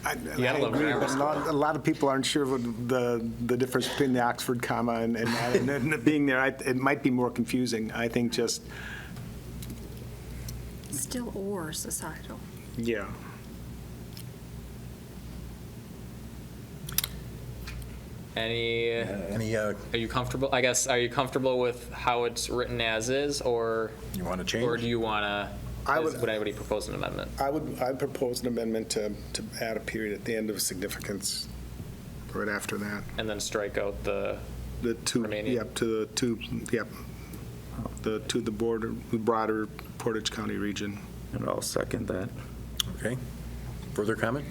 I
gotta love
agree,
grammar
but a lot of people aren't sure what the difference between the Oxford comma and it being there. It might be more confusing. I think just,
Still or societal.
yeah.
Any,
Are you comfortable, I guess, are you comfortable with how it's written as is, or?
You wanna change?
Or do you want to,
would
anybody propose an amendment?
I'd propose an amendment to add a period at the end of significance, right after that.
And then strike out the,
The two,
Remaining?
yep, to the broader Portage County region.
And I'll second that.
Okay. Further comment?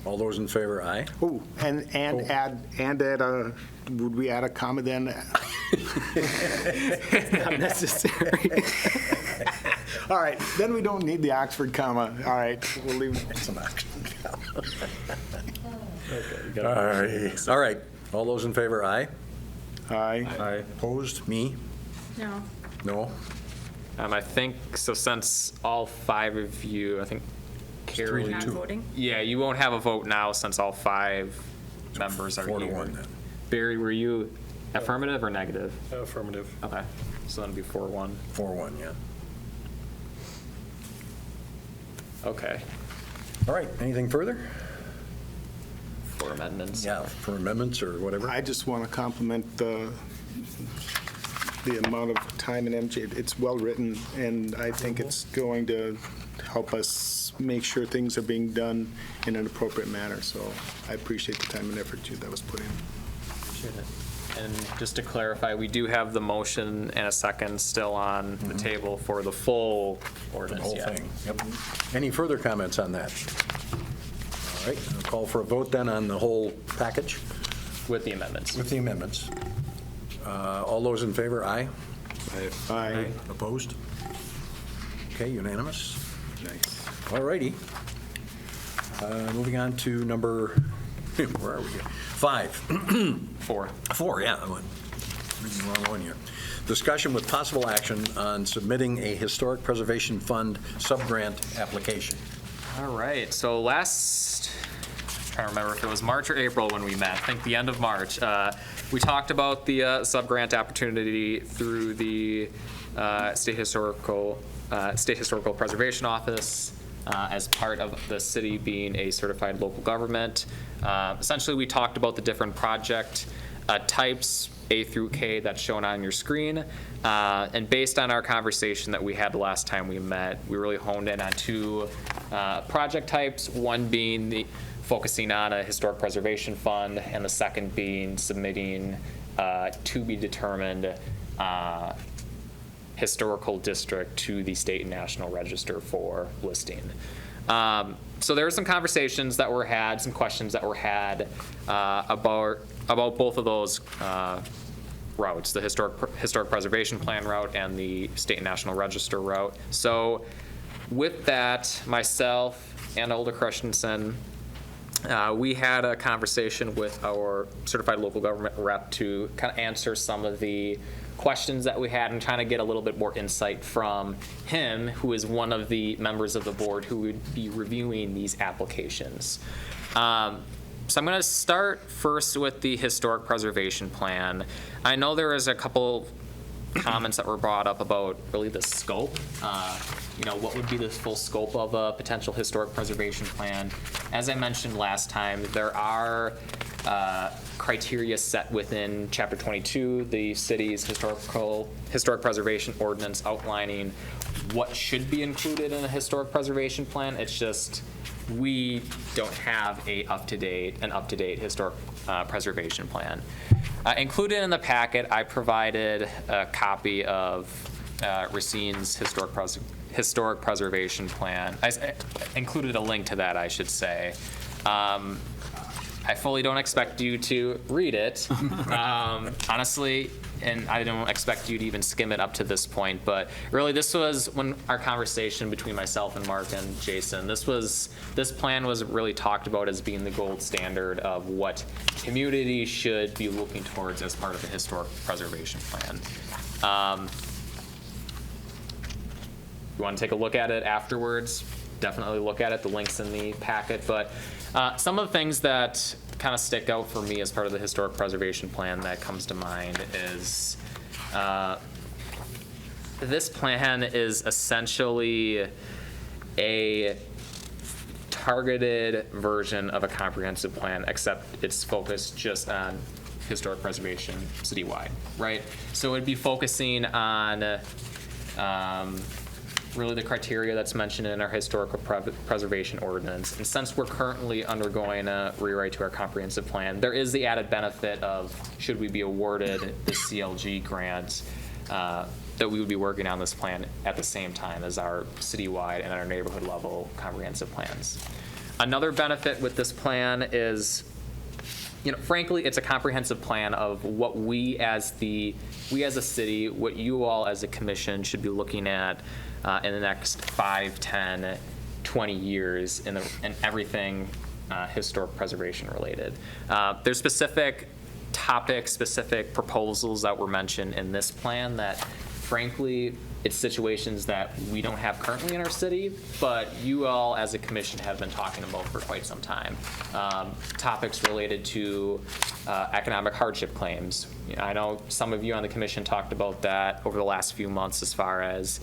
All those in favor, aye?
Oh, and add a, would we add a comma then?
Not necessary.
All right, then we don't need the Oxford comma. All right, we'll leave.
Some action. All right. All those in favor, aye?
Aye.
Aye.
Opposed? Me?
No.
No?
I think, so since all 5 of you, I think Carrie.
Not voting?
Yeah, you won't have a vote now since all 5 members are here.
4-1 then.
Barry, were you affirmative or negative?
Affirmative.
Okay, so that'd be 4-1.
4-1, yeah.
Okay,
All right, anything further?
4 amendments.
Yeah, for amendments or whatever?
I just want to compliment the amount of time and energy. It's well-written, and I think it's going to help us make sure things are being done in an appropriate manner. So I appreciate the time and effort that was put in.
Appreciate it. And just to clarify, we do have the motion and a second still on the table for the full
The
ordinance.
whole
yeah.
thing, yep. Any further comments on that? All right, I'll call for a vote then on the whole package
With the amendments.
with the amendments. All those in favor, aye?
Aye.
Opposed? Okay, unanimous.
Nice.
All righty. Moving on to number, where are we here? 5.
4.
4, yeah, I went reading the wrong one here. Discussion with possible action on submitting a Historic Preservation Fund subgrant application.
All right, so last, I'm trying to remember if it was March or April when we met, I think the end of March, we talked about the subgrant opportunity through the State Historical Preservation Office as part of the city being a certified local government. Essentially, we talked about the different project types, A through K, that's shown on your screen. And based on our conversation that we had the last time we met, we really honed in on 2 project types, one being focusing on a historic preservation fund, and the second being submitting to be determined historical district to the state and national register for listing. So there were some conversations that were had, some questions that were had about both of those routes, the historic preservation plan route and the state and national register route. So with that, myself and Older Christensen we had a conversation with our certified local government rep to kind of answer some of the questions that we had and trying to get a little bit more insight from him, who is one of the members of the board who would be reviewing these applications. So I'm going to start first with the historic preservation plan. I know there is a couple comments that were brought up about really the scope. What would be the full scope of a potential historic preservation plan? As I mentioned last time, there are criteria set within Chapter 22, the city's historic preservation ordinance, outlining what should be included in a historic preservation plan. It's just we don't have an up-to-date historic preservation plan. Included in the packet, I provided a copy of Racine's historic preservation plan. I included a link to that, I should say. I fully don't expect you to read it, honestly, and I don't expect you to even skim it up to this point, but really this was when our conversation between myself and Mark and Jason, this plan was really talked about as being the gold standard of what communities should be looking towards as part of the historic preservation plan. You want to take a look at it afterwards, definitely look at it. The link's in the packet. But some of the things that kind of stick out for me as part of the historic preservation plan that comes to mind is this plan is essentially a targeted version of a comprehensive plan, except it's focused just on historic preservation citywide, right? So it'd be focusing on really the criteria that's mentioned in our historical preservation ordinance. And since we're currently undergoing a rewrite to our comprehensive plan, there is the added benefit of, should we be awarded the CLG grant, that we would be working on this plan at the same time as our citywide and our neighborhood level comprehensive plans. Another benefit with this plan is, frankly, it's a comprehensive plan of what we as a city, what you all as a commission should be looking at in the next 5, 10, 20 years in everything historic preservation related. There's specific topics, specific proposals that were mentioned in this plan that, frankly, it's situations that we don't have currently in our city, but you all as a commission have been talking about for quite some time. Topics related to economic hardship claims. I know some of you on the commission talked about that over the last few months as far as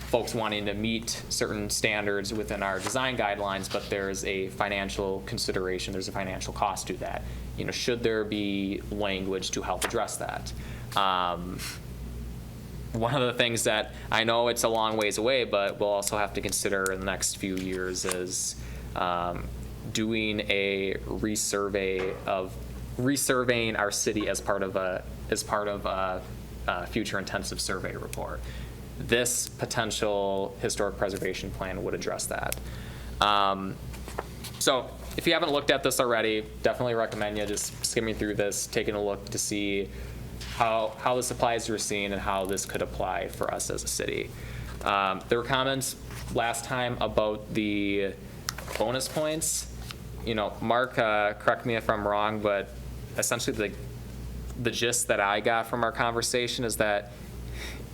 folks wanting to meet certain standards within our design guidelines, but there's a financial consideration, there's a financial cost to that. Should there be language to help address that? One of the things that I know it's a long ways away, but we'll also have to consider in the next few years is doing a resurveying our city as part of a future intensive survey report. This potential historic preservation plan would address that. So if you haven't looked at this already, definitely recommend you just skimming through this, taking a look to see how this applies to Racine and how this could apply for us as a city. There were comments last time about the bonus points. Mark, correct me if I'm wrong, but essentially the gist that I got from our conversation is that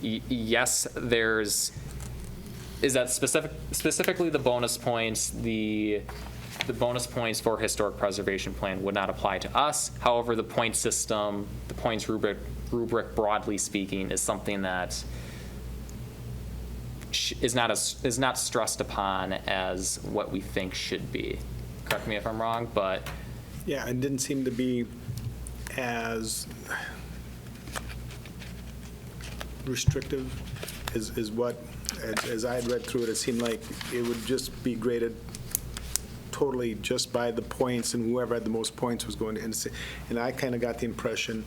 yes, specifically the bonus points, the bonus points for historic preservation plan would not apply to us. However, the point system, the points rubric broadly speaking, is something that is not stressed upon as what we think should be. Correct me if I'm wrong, but
yeah, it didn't seem to be as restrictive as I had read through it. It seemed like it would just be graded totally just by the points, and whoever had the most points was going to. And I kind of got the impression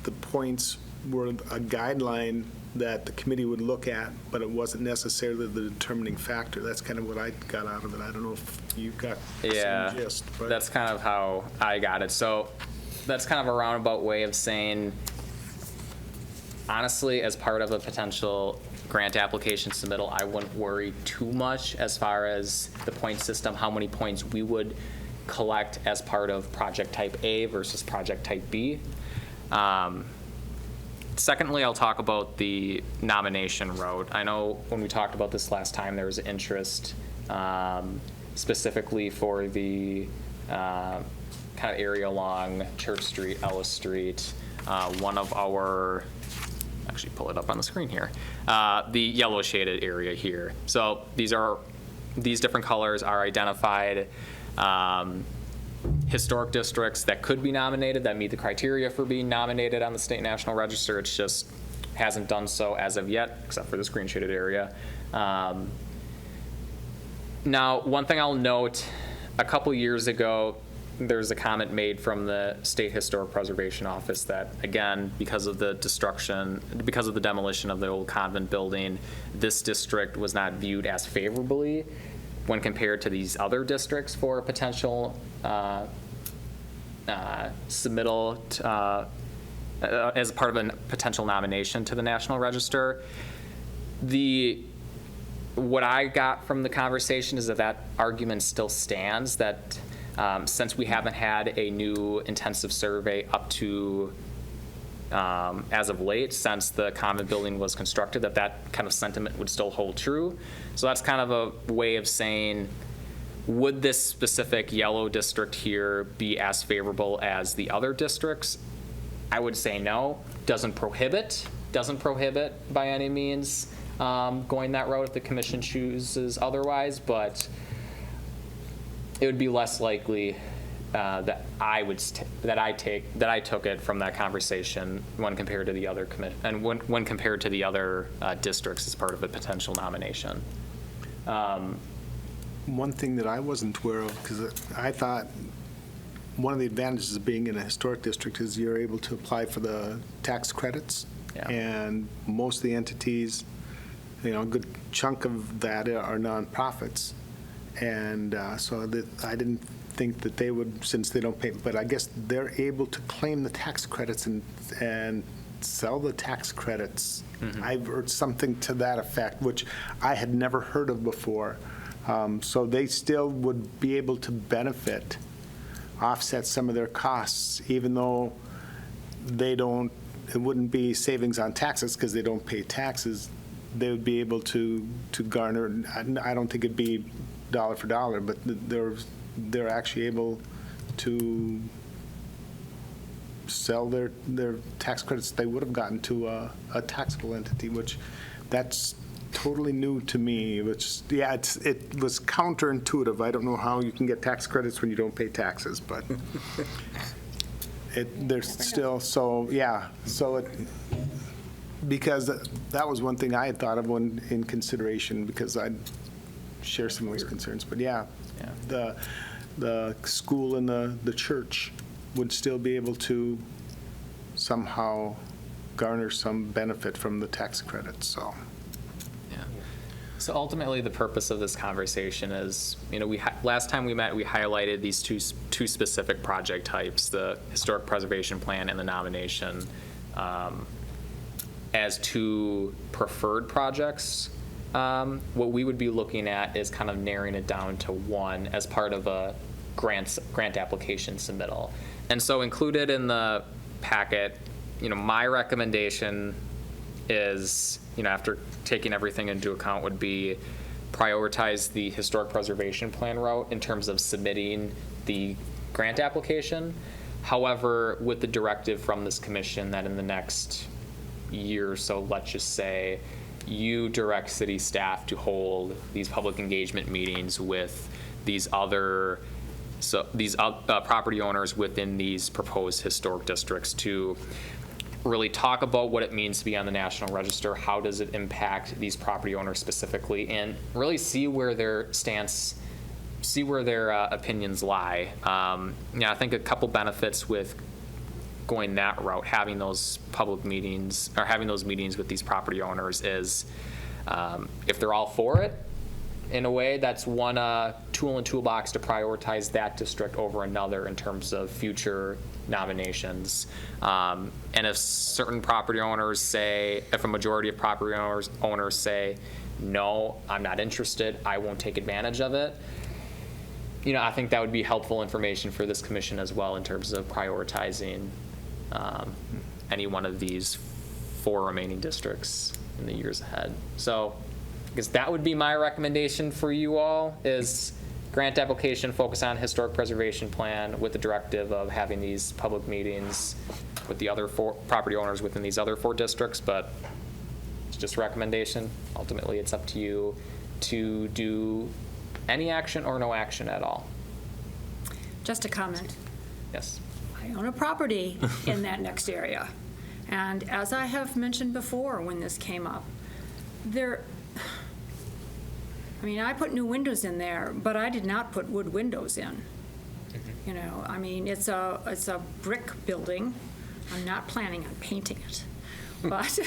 the points were a guideline that the committee would look at, but it wasn't necessarily the determining factor. That's kind of what I got out of it. I don't know if you got the same gist. But
that's kind of how I got it. So that's kind of a roundabout way of saying, honestly, as part of a potential grant application submittal, I wouldn't worry too much as far as the point system, how many points we would collect as part of project type A versus project type B. Secondly, I'll talk about the nomination route. I know when we talked about this last time, there was interest specifically for the kind of area along Church Street, Ellis Street. One of our, actually pull it up on the screen here, the yellow shaded area here. So these different colors are identified historic districts that could be nominated, that meet the criteria for being nominated on the State National Register. It just hasn't done so as of yet, except for this green shaded area. Now, one thing I'll note, a couple years ago, there's a comment made from the State Historic Preservation Office that, again, because of the demolition of the old convent building, this district was not viewed as favorably when compared to these other districts for a potential submittal as part of a potential nomination to the National Register. What I got from the conversation is that argument still stands, that since we haven't had a new intensive survey up to as of late, since the convent building was constructed, that kind of sentiment would still hold true. So that's kind of a way of saying, would this specific yellow district here be as favorable as the other districts? I would say no. Doesn't prohibit by any means going that route if the commission chooses otherwise, but it would be less likely that I took it from that conversation when compared to the other when compared to the other districts as part of a potential nomination.
One thing that I wasn't aware of, because I thought one of the advantages of being in a historic district is you're able to apply for the tax credits.
Yeah.
And most of the entities, a good chunk of that are nonprofits. And so that I didn't think that they would, since they don't pay, but I guess they're able to claim the tax credits and sell the tax credits. Mm-hmm. I've heard something to that effect, which I had never heard of before. So they still would be able to offset some of their costs, even though it wouldn't be savings on taxes because they don't pay taxes. They would be able to garner, I don't think it'd be dollar for dollar, but they're actually able to sell their tax credits they would have gotten to a taxable entity, which that's totally new to me, which, yeah, it was counterintuitive. I don't know how you can get tax credits when you don't pay taxes, but there's still, so, yeah, so because that was one thing I had thought of in consideration, because I'd share some of these concerns. But yeah. The school and the church would still be able to somehow garner some benefit from the tax credits, so.
So ultimately, the purpose of this conversation is, last time we met, we highlighted these two specific project types, the historic preservation plan and the nomination, as two preferred projects. What we would be looking at is kind of narrowing it down to one as part of a grant application submittal. And so included in the packet, my recommendation is, after taking everything into account, would be prioritize the historic preservation plan route in terms of submitting the grant application. However, with the directive from this commission that in the next year or so, let's just say, you direct city staff to hold these public engagement meetings with these property owners within these proposed historic districts to really talk about what it means to be on the National Register, how does it impact these property owners specifically, and really see where their opinions lie. I think a couple benefits with going that route, having those public meetings or having those meetings with these property owners is, if they're all for it, in a way, that's one tool in toolbox to prioritize that district over another in terms of future nominations. And if certain property owners say, if a majority of property owners say, no, I'm not interested, I won't take advantage of it, I think that would be helpful information for this commission as well in terms of prioritizing any one of these 4 remaining districts in the years ahead. So I guess that would be my recommendation for you all, is grant application, focus on historic preservation plan with the directive of having these public meetings with the other 4 property owners within these other 4 districts, but it's just a recommendation. Ultimately, it's up to you to do any action or no action at all.
Just a comment.
Yes.
I own a property in that next area. And as I have mentioned before when this came up, I put new windows in there, but I did not put wood windows in. It's a brick building. I'm not planning on painting it. But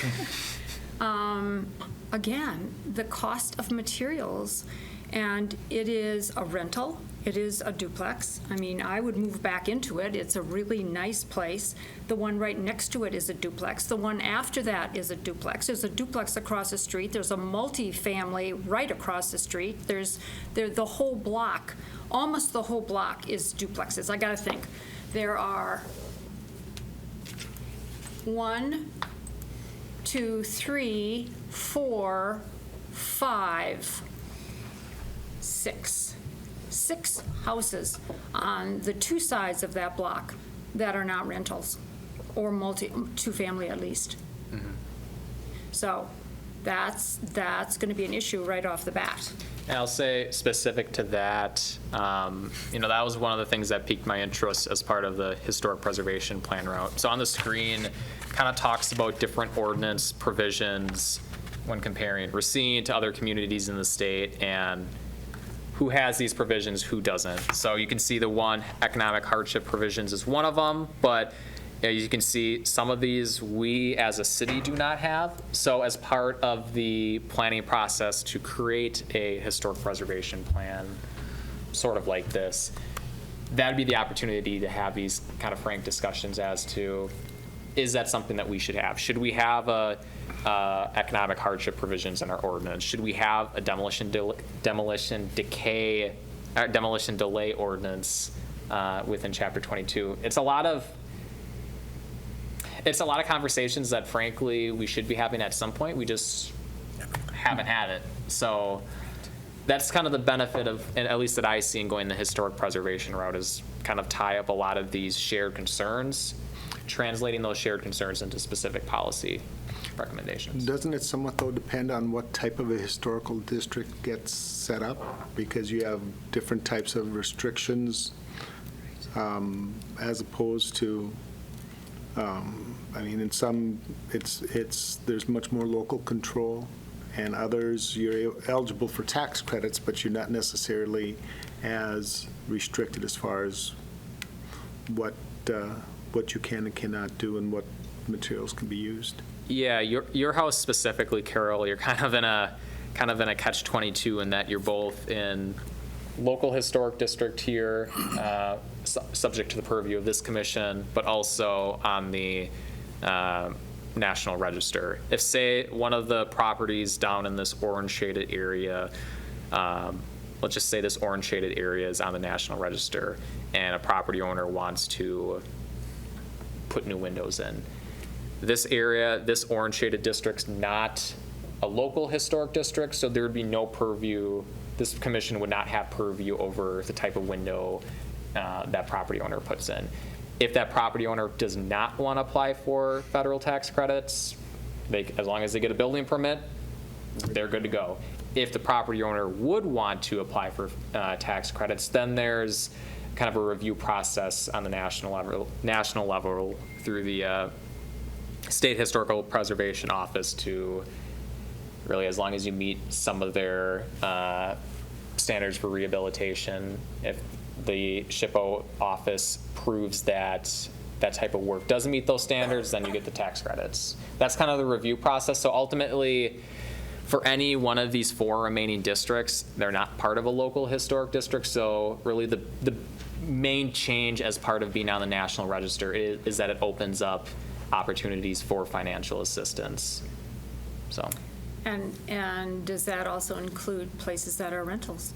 again, the cost of materials, and it is a rental. It is a duplex. I would move back into it. It's a really nice place. The one right next to it is a duplex. The one after that is a duplex. There's a duplex across the street. There's a multi-family right across the street. The whole block, almost the whole block is duplexes. I gotta think. There are 1, 2, 3, 4, 5, 6 houses on the 2 sides of that block that are not rentals, or two-family at least. So that's going to be an issue right off the bat.
And I'll say specific to that, that was one of the things that piqued my interest as part of the historic preservation plan route. So on the screen, kind of talks about different ordinance provisions when comparing Racine to other communities in the state, and who has these provisions, who doesn't. So you can see the one, economic hardship provisions is one of them, but as you can see, some of these we as a city do not have. So as part of the planning process to create a historic preservation plan, sort of like this, that'd be the opportunity to have these kind of frank discussions as to, is that something that we should have? Should we have economic hardship provisions in our ordinance? Should we have a demolition delay ordinance within Chapter 22? It's a lot of conversations that, frankly, we should be having at some point. We just haven't had it. So that's kind of the benefit of, and at least that I see in going the historic preservation route, is kind of tie up a lot of these shared concerns, translating those shared concerns into specific policy recommendations.
Doesn't it somewhat, though, depend on what type of a historical district gets set up? Because you have different types of restrictions as opposed to, in some, there's much more local control, and others, you're eligible for tax credits, but you're not necessarily as restricted as far as what you can and cannot do and what materials can be used.
Yeah, your house specifically, Carol, you're kind of in a catch-22 in that you're both in local historic district here, subject to the purview of this commission, but also on the National Register. If, say, one of the properties down in this orange shaded area, let's just say this orange shaded area is on the National Register, and a property owner wants to put new windows in. This area, this orange shaded district's not a local historic district, so there would be no purview. This commission would not have purview over the type of window that property owner puts in. If that property owner does not want to apply for federal tax credits, as long as they get a building permit, they're good to go. If the property owner would want to apply for tax credits, then there's kind of a review process on the national level through the State Historical Preservation Office to really, as long as you meet some of their standards for rehabilitation, if the SHPO office proves that that type of work doesn't meet those standards, then you get the tax credits. That's kind of the review process. So ultimately, For any one of these 4 remaining districts, they're not part of a local historic district, so really the main change as part of being on the National Register is that it opens up opportunities for financial assistance, so.
And does that also include places that are rentals?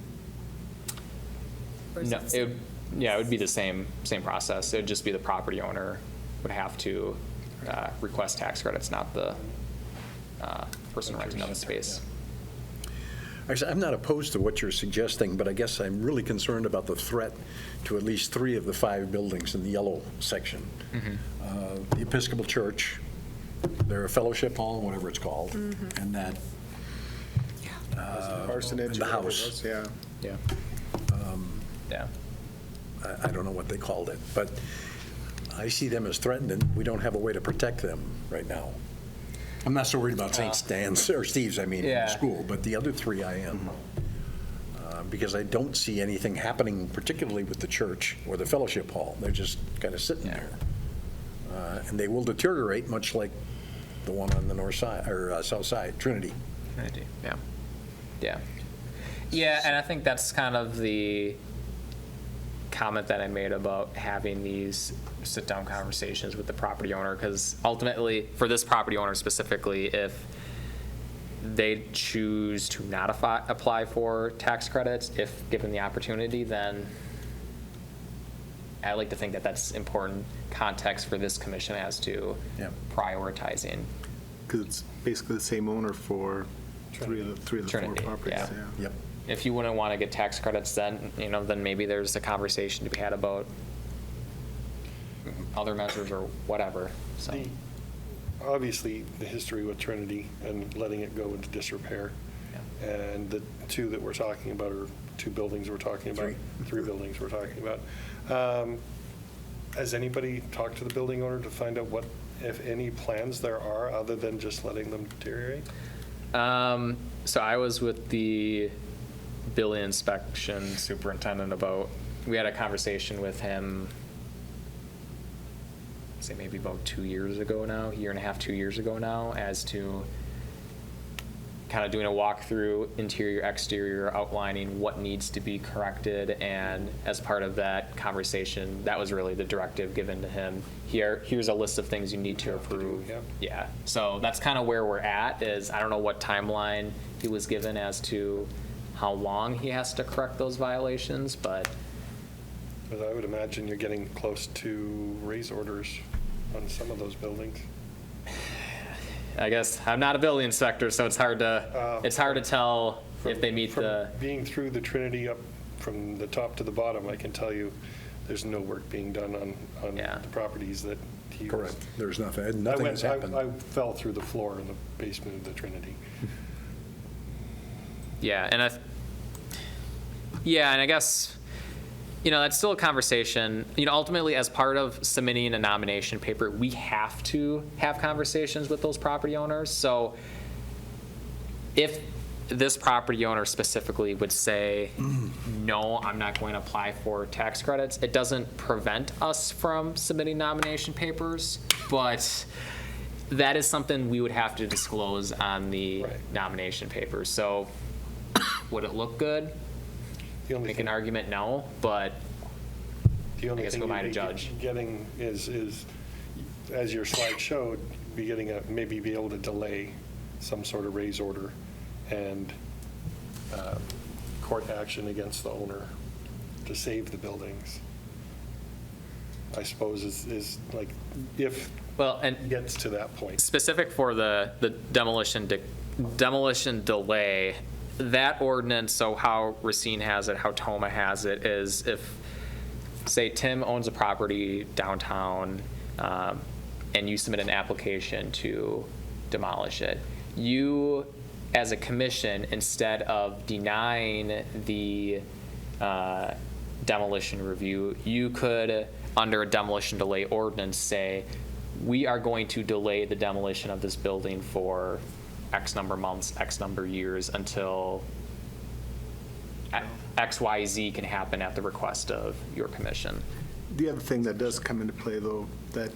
Or is
No,
it the
it
same?
would, yeah, it would be the same process. It would just be the property owner would have to request tax credits, not the person renting out the space.
Actually, I'm not opposed to what you're suggesting, but I guess I'm really concerned about the threat to at least 3 of the 5 buildings in the yellow section. The Episcopal Church, their fellowship hall, whatever it's called, and that,
Parsonage.
and the
whatever it
house.
was, Yeah.
Yeah. Yeah.
I don't know what they called it, but I see them as threatened, and we don't have a way to protect them right now. I'm not so worried about St. Stan's, or Steve's, I mean, in
Yeah.
the school, but the other 3 I am. Because I don't see anything happening, particularly with the church or the fellowship hall. They're just kind of sitting there. And they will deteriorate, much like the one on the north side, or south side, Trinity.
Yeah. Yeah. Yeah, and I think that's kind of the comment that I made about having these sit-down conversations with the property owner, because ultimately, for this property owner specifically, if they choose to not apply for tax credits, if given the opportunity, then I like to think that that's important context for this commission as to
Yeah.
prioritizing.
Because it's basically the same owner for 3 of the 4
Trinity,
properties.
yeah.
Yep.
If you wouldn't want to get tax credits, then, then maybe there's a conversation to be had about other measures or whatever, so.
Obviously, the history with Trinity and letting it go into disrepair. And the 2 that we're talking about, or 2 buildings we're talking about, 3 buildings we're talking about. Has anybody talked to the building owner to find out what, if any, plans there are other than just letting them deteriorate?
So I was with the building inspection superintendent we had a conversation with him, say maybe about 2 years ago now, 1.5 to 2 years ago now, as to kind of doing a walkthrough, interior, exterior, outlining what needs to be corrected, and as part of that conversation, that was really the directive given to him. Here's a list of things you need to approve.
Yep.
Yeah, so that's kind of where we're at, is I don't know what timeline he was given as to how long he has to correct those violations, but
Because I would imagine you're getting close to raise orders on some of those buildings.
I guess I'm not a building inspector, so it's hard to tell if they meet
From
the.
being through the Trinity up from the top to the bottom, I can tell you, there's no work being done on
Yeah.
the properties that he was.
Correct. There's nothing has happened.
I fell through the floor in the basement of the Trinity.
Yeah, and I guess, that's still a conversation. Ultimately, as part of submitting a nomination paper, we have to have conversations with those property owners. So if this property owner specifically would say, no, I'm not going to apply for tax credits, it doesn't prevent us from submitting nomination papers, but that is something we would have to disclose on the nomination papers. So would it look good?
The only
Make
thing-
an argument, no, but
The only
I guess
thing
go by
you'd
the
be
judge.
getting is, as your slide showed, maybe be able to delay some sort of raise order and court action against the owner to save the buildings. I suppose is like, if
well, and
it gets to that point.
specific for the demolition delay, that ordinance, so how Racine has it, how Toma has it, is if, say, Tim owns a property downtown, and you submit an application to demolish it, you, as a commission, instead of denying the demolition review, you could, under a demolition delay ordinance, say, we are going to delay the demolition of this building for X number of months, X number of years, until X, Y, Z can happen at the request of your commission.
The other thing that does come into play, though, that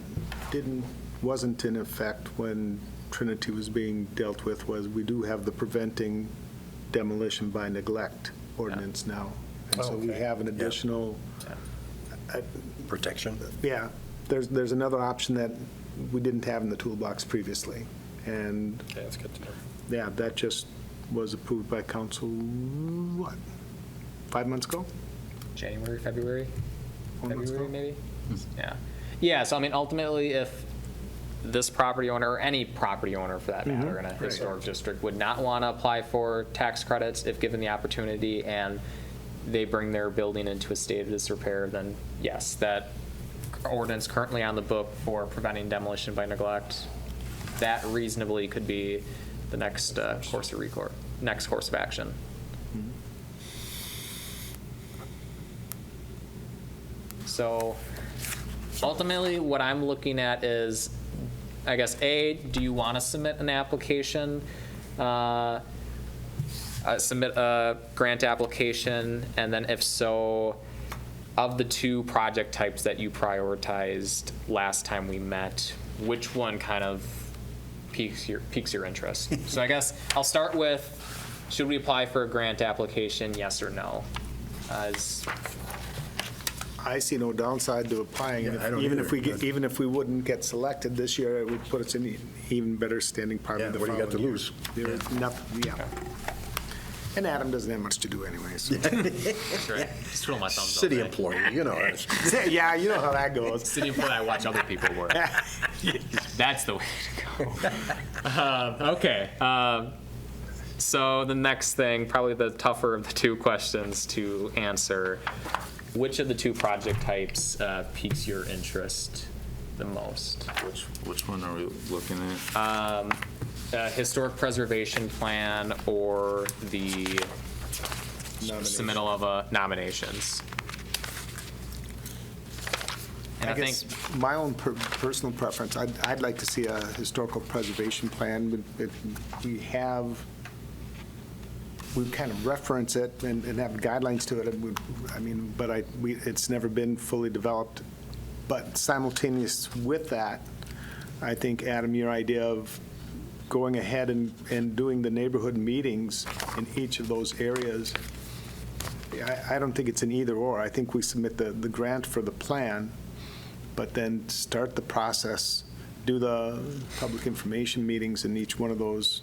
wasn't in effect when Trinity was being dealt with was we do have the preventing demolition by neglect ordinance now. And so we
Okay.
have an additional,
Protection.
yeah, there's another option that we didn't have in the toolbox previously. And
Okay, that's good to know.
yeah, that just was approved by council, what, 5 months ago?
January, February?
4 months
February,
ago?
maybe? Yeah. Yeah, so I mean, ultimately, if this property owner, or any property owner for that matter, in a historic district, would not want to apply for tax credits if given the opportunity, and they bring their building into a state of disrepair, then yes, that ordinance currently on the book for preventing demolition by neglect, that reasonably could be the next course of action. So ultimately, what I'm looking at is, I guess, A, do you want to submit an application? Submit a grant application, and then if so, of the two project types that you prioritized last time we met, which one kind of piques your interest? So I guess I'll start with, should we apply for a grant application, yes or no?
I see no downside to applying.
Yeah, I don't
Even
either.
if we get, even if we wouldn't get selected this year, it would put us in even better standing part
Yeah,
of the
what do you got to
following
lose?
year. There is nothing, yeah. And Adam doesn't have much to do anyway, so.
That's right. Just twiddle my thumbs.
City employee, you know. it's-
Yeah, you know how that goes.
City employee, I watch other people work. That's the way to go. Okay. So the next thing, probably the tougher of the two questions to answer, which of the two project types piques your interest the most?
Which one are we looking at?
Historic preservation plan or the submittal of nominations? And
I guess my own personal preference, I'd like to see a historical preservation plan. We kind of reference it and have guidelines to it. I mean, but it's never been fully developed. But simultaneous with that, I think, Adam, your idea of going ahead and doing the neighborhood meetings in each of those areas, I don't think it's an either or. I think we submit the grant for the plan, but then start the process, do the public information meetings in each one of those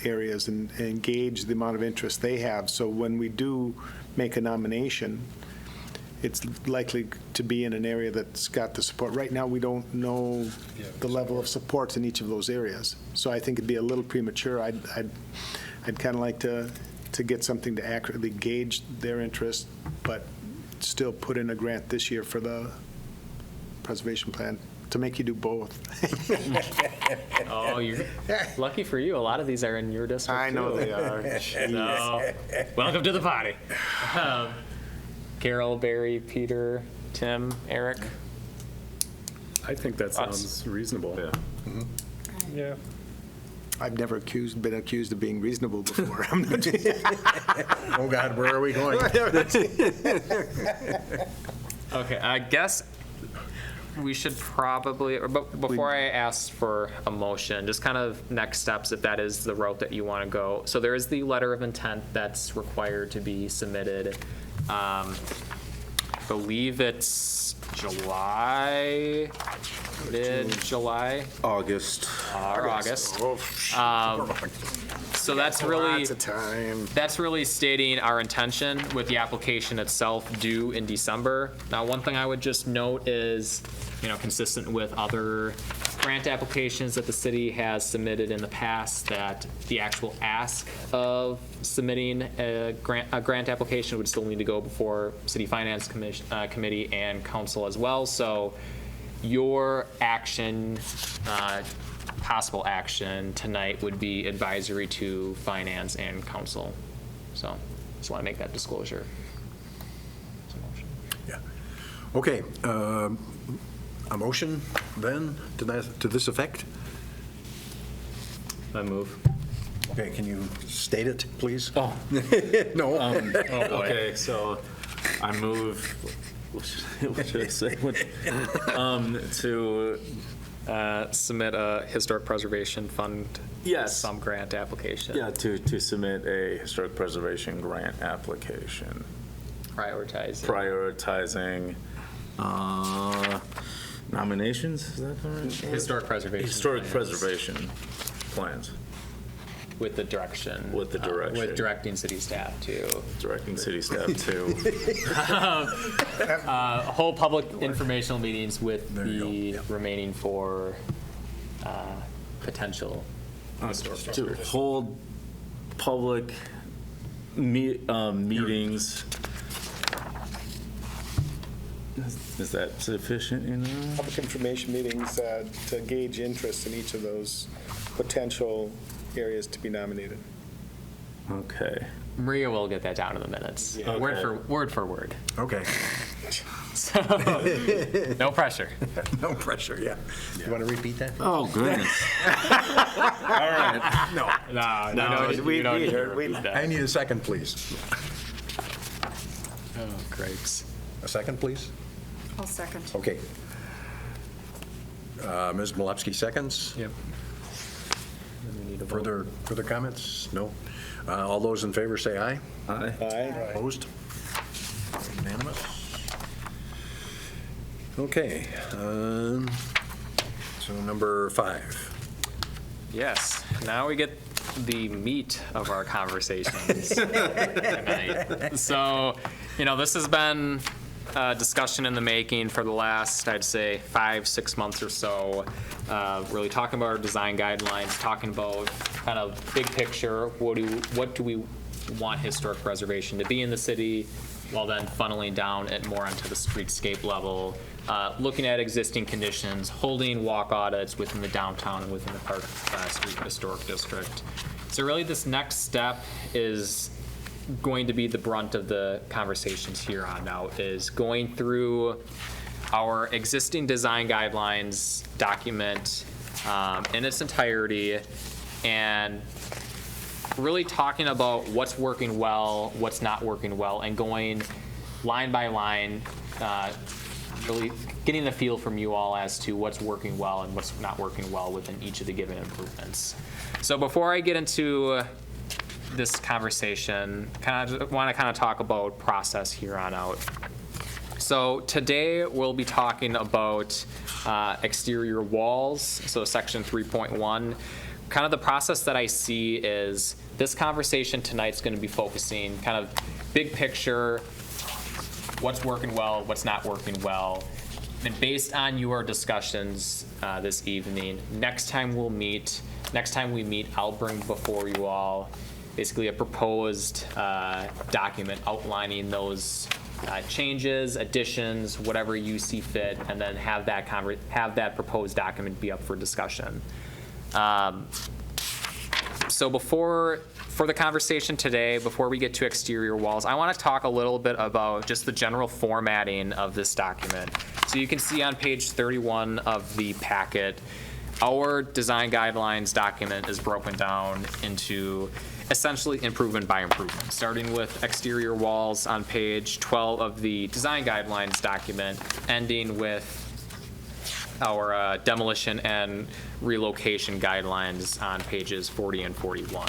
areas and engage the amount of interest they have. So when we do make a nomination, it's likely to be in an area that's got the support. Right now, we don't know the level of support in each of those areas. So I think it'd be a little premature. I'd kind of like to get something to accurately gauge their interest, but still put in a grant this year for the preservation plan to make you do both.
Oh, you're lucky for you. A lot of these are in your district.
I know
too.
they are.
So, welcome to the party. Carol, Barry, Peter, Tim, Eric.
I think that sounds reasonable.
Yeah.
Yeah.
I've never been accused of being reasonable before. I'm not-
Oh, God, where are we going?
Okay, I guess we should probably, but before I ask for a motion, just kind of next steps, if that is the route that you want to go. So there is the letter of intent that's required to be submitted. I believe it's July, mid-July
August.
or August. So that's really,
Lots of time.
that's really stating our intention with the application itself due in December. Now, one thing I would just note is, consistent with other grant applications that the city has submitted in the past, that the actual ask of submitting a grant application would still need to go before City Finance Committee and Council as well. So your action, possible action tonight would be advisory to Finance and Council. So just want to make that disclosure.
Yeah. Okay, a motion then to this effect?
I move.
Okay, can you state it, please?
Oh.
No.
Okay, so I move, what should I say? To
submit a historic preservation fund.
Yes.
Some grant application.
Yeah, to submit a historic preservation grant application.
Prioritizing.
Prioritizing nominations, is that right?
Historic preservation.
Historic
plans.
preservation plans,
With the direction.
With the direction.
With directing city staff to.
directing city staff to.
Whole public informational meetings with
There you go.
the
Yep.
remaining 4 potential historic
To
preservation.
hold public meetings. Is that sufficient, you know?
Public information meetings to gauge interest in each of those potential areas to be nominated.
Okay.
Maria will get that down in the minutes, word for word.
Okay.
So, no pressure.
No pressure, yeah. You want to repeat that?
Oh, goodness. All right.
No, you don't need to repeat
I
that.
need a second, please.
Oh, grapes.
A second, please?
I'll second.
Okay. Ms. Malevsky seconds.
Yep.
Further comments? No? All those in favor say aye.
Aye.
Aye.
Opposed? Unanimous? Okay. So number 5.
Yes, now we get the meat of our conversations tonight. So, this has been a discussion in the making for the last, I'd say, 5-6 months or so. Really talking about our design guidelines, talking about kind of big picture, what do we want historic preservation to be in the city, while then funneling down it more onto the streetscape level, looking at existing conditions, holding walk audits within the downtown and within the Park Street Historic District. So really this next step is going to be the brunt of the conversations here on out, is going through our existing design guidelines document in its entirety and really talking about what's working well, what's not working well, and going line by line, really getting the feel from you all as to what's working well and what's not working well within each of the given improvements. So before I get into this conversation, want to talk about process here on out. So today we'll be talking about exterior walls, so section 3.1. Kind of the process that I see is this conversation tonight's going to be focusing kind of big picture, what's working well, what's not working well. And based on your discussions this evening, next time we meet, I'll bring before you all basically a proposed document outlining those changes, additions, whatever you see fit, and then have that proposed document be up for discussion. So for the conversation today, before we get to exterior walls, I want to talk a little bit about just the general formatting of this document. So you can see on page 31 of the packet, our design guidelines document is broken down into essentially improvement by improvement, starting with exterior walls on page 12 of the design guidelines document, ending with our demolition and relocation guidelines on pages 40 and 41.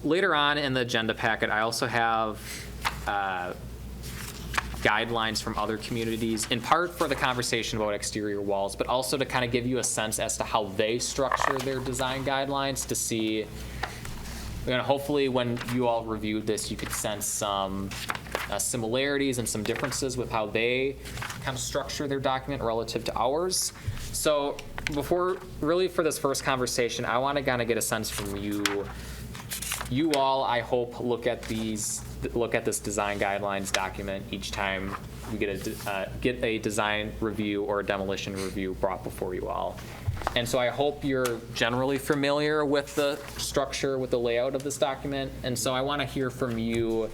Later on in the agenda packet, I also have guidelines from other communities, in part for the conversation about exterior walls, but also to kind of give you a sense as to how they structure their design guidelines to see, hopefully when you all reviewed this, you could sense some similarities and some differences with how they kind of structure their document relative to ours. So for this first conversation, I want to kind of get a sense from you. You all, I hope, look at this design guidelines document each time we get a design review or a demolition review brought before you all. And so I hope you're generally familiar with the structure, with the layout of this document. And so I want to hear from you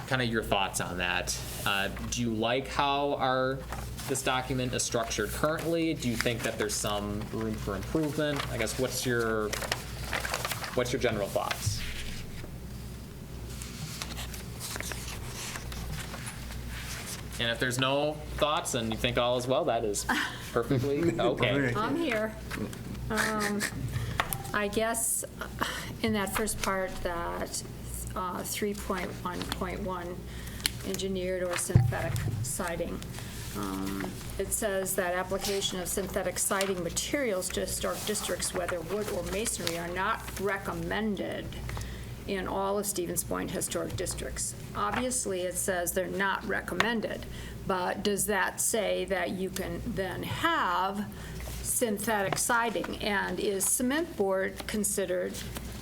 kind of your thoughts on that. Do you like how this document is structured currently? Do you think that there's some room for improvement? I guess what's your general thoughts? And if there's no thoughts and you think all is well, that is perfectly okay.
I'm here. I guess in that first part, that 3.1.1, engineered or synthetic siding, it says that application of synthetic siding materials to historic districts, whether wood or masonry, are not recommended in all of Stevens Point historic districts. Obviously, it says they're not recommended, but does that say that you can then have synthetic siding? And is cement board considered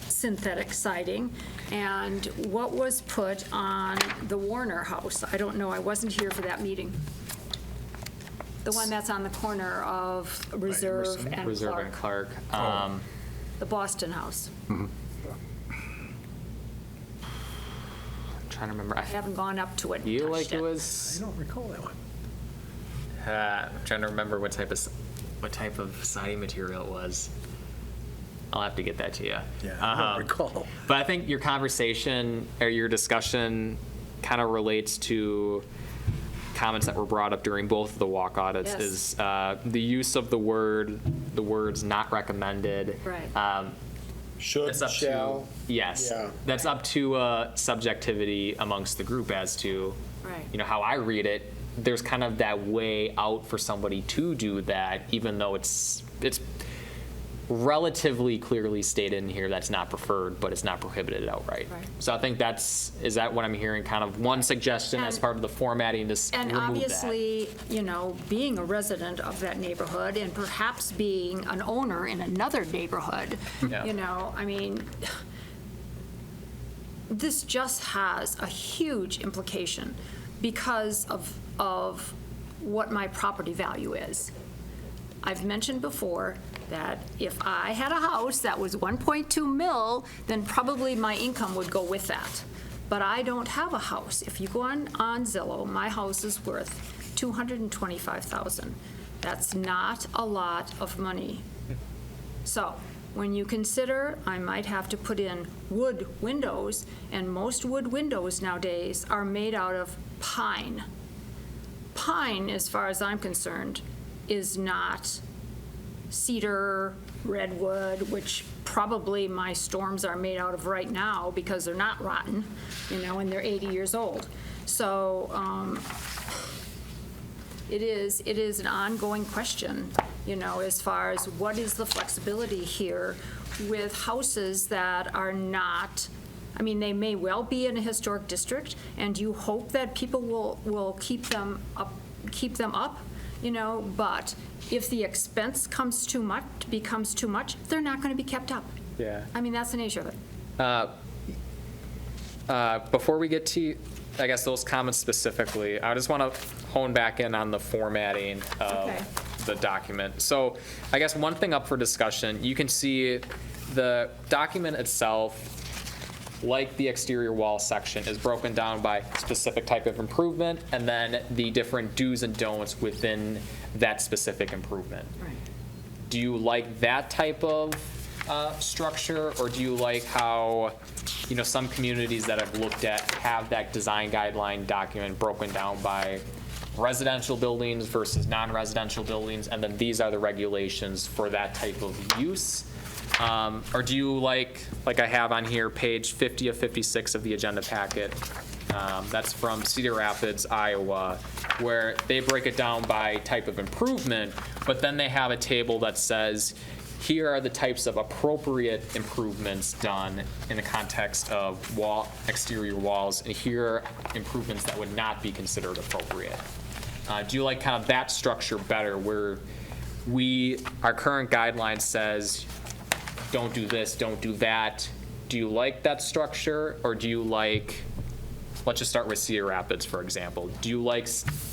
synthetic siding? And what was put on the Warner House? I don't know, I wasn't here for that meeting. The one that's on the corner of Reserve and
Reserve and
Clark,
Clark.
the Boston House.
Trying to remember.
I haven't gone up to it and
feel
touched
like
it.
it was.
I don't recall that one.
I'm trying to remember what type of siding material it was. I'll have to get that to you.
Yeah, I don't recall.
But I think your conversation or your discussion kind of relates to comments that were brought up during both of the walk audits.
Yes.
Is the use of the words not recommended.
Right.
Should,
It's up
shall.
to, yes.
Yeah.
That's up to subjectivity amongst the group as to,
Right.
how I read it. There's kind of that way out for somebody to do that, even though it's relatively clearly stated in here that's not preferred, but it's not prohibited outright.
Right.
So I think is that what I'm hearing? Kind of one suggestion as
And-
part of the formatting to
And
remove that.
obviously, being a resident of that neighborhood and perhaps being an owner in another neighborhood,
Yeah.
this just has a huge implication because of what my property value is. I've mentioned before that if I had a house that was 1.2 mil, then probably my income would go with that. But I don't have a house. If you go on Zillow, my house is worth $225,000. That's not a lot of money. So when you consider I might have to put in wood windows, and most wood windows nowadays are made out of pine. Pine, as far as I'm concerned, is not cedar, redwood, which probably my storms are made out of right now because they're not rotten, and they're 80 years old. So it is an ongoing question, as far as what is the flexibility here with houses that are not, they may well be in a historic district, and you hope that people will keep them up, but if the expense becomes too much, they're not going to be kept up.
Yeah.
That's the nature of it.
Before we get to, I guess, those comments specifically, I just want to hone back in on the formatting of
Okay.
the document. So I guess one thing up for discussion, you can see the document itself, like the exterior wall section, is broken down by specific type of improvement and then the different do's and don'ts within that specific improvement.
Right.
Do you like that type of structure, or do you like how, some communities that I've looked at have that design guideline document broken down by residential buildings versus non-residential buildings, and then these are the regulations for that type of use? Or do you like I have on here, page 50 of 56 of the agenda packet, that's from Cedar Rapids, Iowa, where they break it down by type of improvement, but then they have a table that says, here are the types of appropriate improvements done in the context of exterior walls, and here are improvements that would not be considered appropriate. Do you like kind of that structure better, where our current guideline says, don't do this, don't do that? Do you like that structure, or do you like, let's just start with Cedar Rapids, for example. Do you like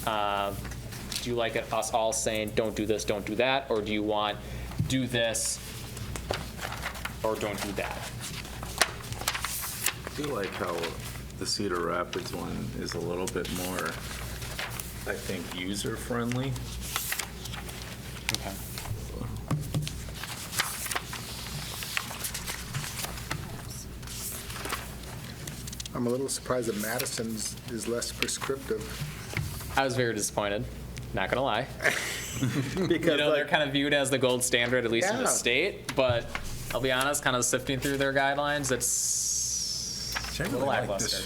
us all saying, don't do this, don't do that, or do you want, do this, or don't do that?
I feel like how the Cedar Rapids one is a little bit more, I think, user-friendly.
Okay.
I'm a little surprised that Madison's is less prescriptive.
I was very disappointed, not gonna lie.
Because
You know, they're
like,
kind of viewed as the gold standard, at least in the
Yeah.
state, but I'll be honest, kind of sifting through their guidelines, it's
See, I
a
really
little
like
lackluster.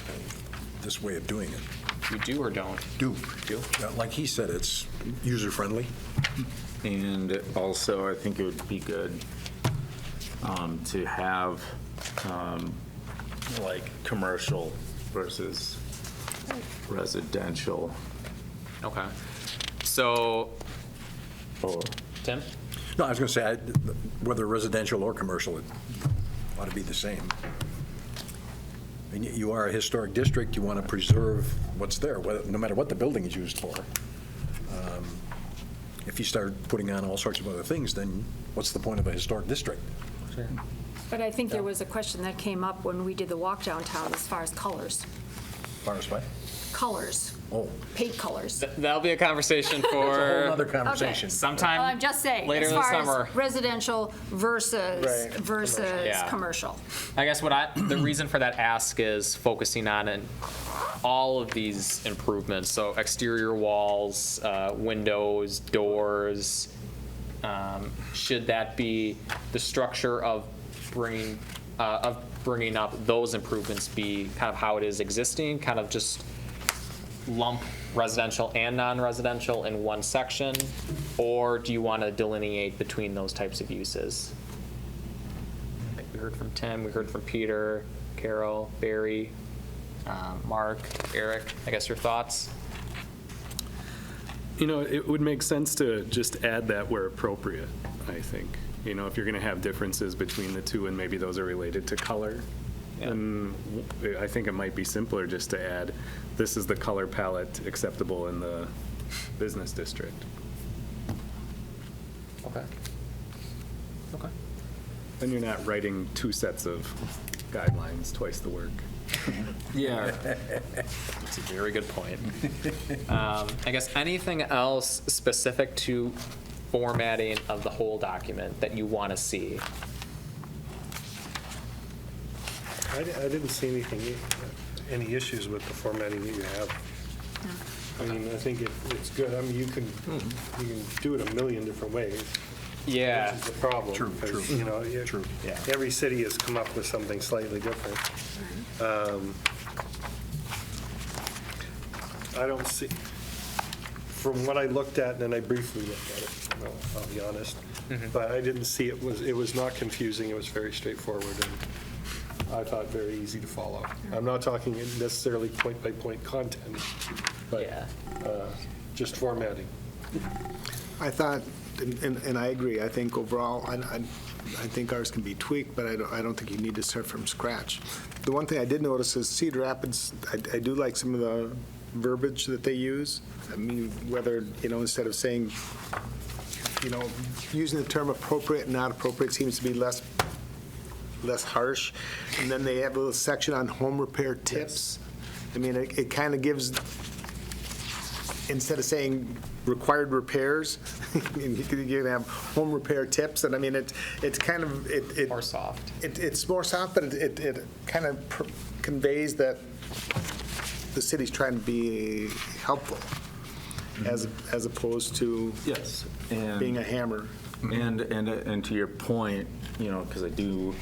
this way of doing it.
You do or don't?
Do. Like he said, it's user-friendly.
And also, I think it would be good to have, like, commercial versus residential.
Okay. So,
Or,
Tim?
No, I was going to say, whether residential or commercial, it ought to be the same. I mean, you are a historic district, you want to preserve what's there, no matter what the building is used for. If you start putting on all sorts of other things, then what's the point of a historic district?
But I think there was a question that came up when we did the walk downtown as far as colors.
As far as what?
Colors,
Oh,
paint colors.
That'll be a conversation
a whole
for
other conversation.
sometime
Well, I'm just saying,
later
as
this
far
summer.
as residential versus
Yeah.
commercial.
I guess the reason for that ask is focusing on all of these improvements, so exterior walls, windows, doors. Should that be the structure of bringing up those improvements be kind of how it is existing, kind of just lump residential and non-residential in one section, or do you want to delineate between those types of uses? I think we heard from Tim, we heard from Peter, Carol, Barry, Mark, Eric. I guess your thoughts?
You know, it would make sense to just add that where appropriate, I think. You know, if you're going to have differences between the two and maybe those are related to color, then I think it might be simpler just to add, this is the color palette acceptable in the business district.
Okay. Okay.
Then you're not writing two sets of guidelines, twice the work.
yeah,
That's a very good point. I guess anything else specific to formatting of the whole document that you want to see?
I didn't see any issues with the formatting that you have. I mean, I think it's good. I mean, you can do it a million different ways.
Yeah.
Which is the problem.
True,
because,
true.
You know,
True.
Yeah.
every city has come up with something slightly different. I don't see, from what I looked at, and then I briefly looked at it, I'll be honest, but I didn't see it was not confusing. It was very straightforward, and I thought very easy to follow. I'm not talking necessarily point-by-point content, but
Yeah.
just formatting.
I thought, and I agree, I think overall, I think ours can be tweaked, but I don't think you need to start from scratch. The one thing I did notice is Cedar Rapids, I do like some of the verbiage that they use. I mean, whether, instead of saying, using the term appropriate and not appropriate seems to be less harsh. And then they have a little section on home repair tips. I mean, it kind of gives, instead of saying required repairs, you can have home repair tips, and I mean, it's kind of,
More soft.
It's more soft, but it kind of conveys that the city's trying to be helpful, as opposed to
yes. And
being a hammer.
And to your point, because I do